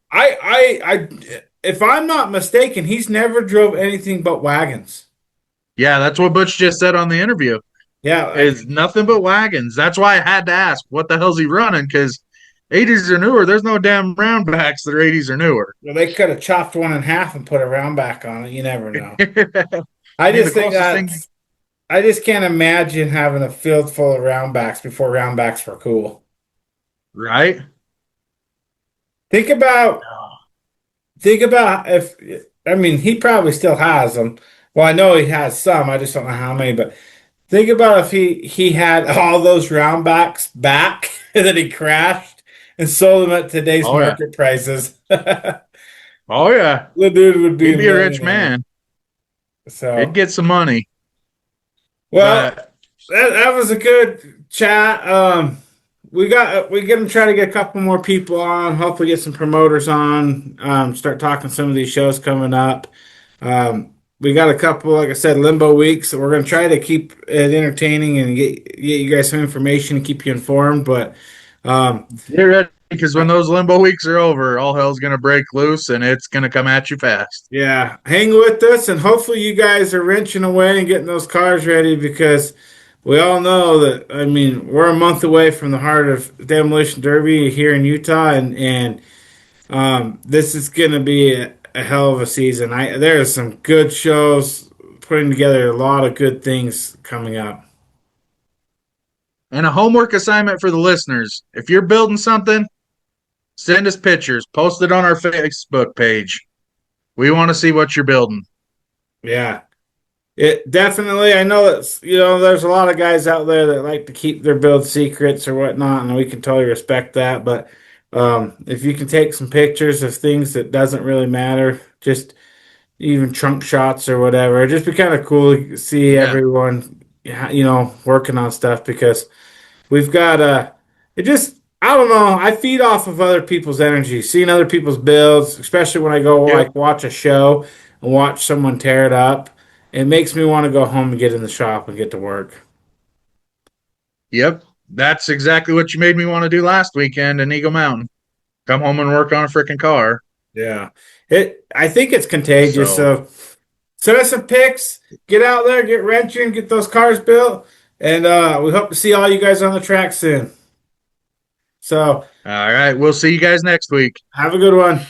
[SPEAKER 3] If I'm not mistaken, he's never drove anything but wagons.
[SPEAKER 2] Yeah, that's what Butch just said on the interview.
[SPEAKER 3] Yeah,
[SPEAKER 2] Is nothing but wagons. That's why I had to ask, what the hell's he running? Because 80s or newer, there's no damn round backs that are 80s or newer.
[SPEAKER 3] well, they could have chopped one in half and put a round back on it. You never know.
[SPEAKER 2] I
[SPEAKER 3] I
[SPEAKER 2] mean, the
[SPEAKER 3] just think
[SPEAKER 2] closest
[SPEAKER 3] that
[SPEAKER 2] thing,
[SPEAKER 3] I just can't imagine having a field full of roundbacks before roundbacks were cool.
[SPEAKER 2] right?
[SPEAKER 3] Think about if I mean he probably still has them. Well, I know he has some. I just don't know how many. But think about if he had all those roundbacks back that he crashed and sold them at today's
[SPEAKER 2] Oh yeah,
[SPEAKER 3] market prices. The
[SPEAKER 2] oh yeah.
[SPEAKER 3] dude would be
[SPEAKER 2] He'd
[SPEAKER 3] a
[SPEAKER 2] be a rich
[SPEAKER 3] millionaire.
[SPEAKER 2] man. He'd
[SPEAKER 3] So
[SPEAKER 2] get some money.
[SPEAKER 3] well,
[SPEAKER 2] But
[SPEAKER 3] that was a good chat. We're gonna try to get a couple more people on. Hopefully, get some promoters on. Start talking some of these shows coming up. We got a couple, like I said, limbo weeks. So we're gonna try to keep it entertaining and get you guys some information and keep you informed. But
[SPEAKER 2] get ready, because when those limbo weeks are over, all hell's gonna break loose and it's gonna come at you fast.
[SPEAKER 3] yeah, hang with us, and hopefully, you guys are wrenching away and getting those cars ready because we all know that. I mean, we're a month away from the heart of Demolition Derby here in Utah, and this is going to be a hell of a season. There are some good shows putting together a lot of good things coming up.
[SPEAKER 2] And a homework assignment for the listeners. If you're building something, send us pictures. Post it on our Facebook page. We want to see what you're building.
[SPEAKER 3] Yeah, it definitely. I know that there's a lot of guys out there that like to keep their build secrets or whatnot, and we can totally respect that. But if you can take some pictures of things that doesn't really matter, just even trunk shots or whatever, it'd just be kind of cool to see
[SPEAKER 2] Yeah.
[SPEAKER 3] everyone, working on stuff because we've got it just I don't know. I feed off of other people's energy, seeing other people's builds, especially when I go
[SPEAKER 2] Yep.
[SPEAKER 3] like watch a show and watch someone tear it up. It makes me want to go home and get in the shop and get to work.
[SPEAKER 2] Yep. That's exactly what you made me want to do last weekend in Eagle Mountain. Come home and work on a freaking car.
[SPEAKER 3] Yeah. I think it's contagious.
[SPEAKER 2] So,
[SPEAKER 3] So send us some pics. Get out there, get wrenching, get those cars built, and we hope to see all you guys on the track soon. So
[SPEAKER 2] all right. We'll see you guys next week.
[SPEAKER 3] have a good one.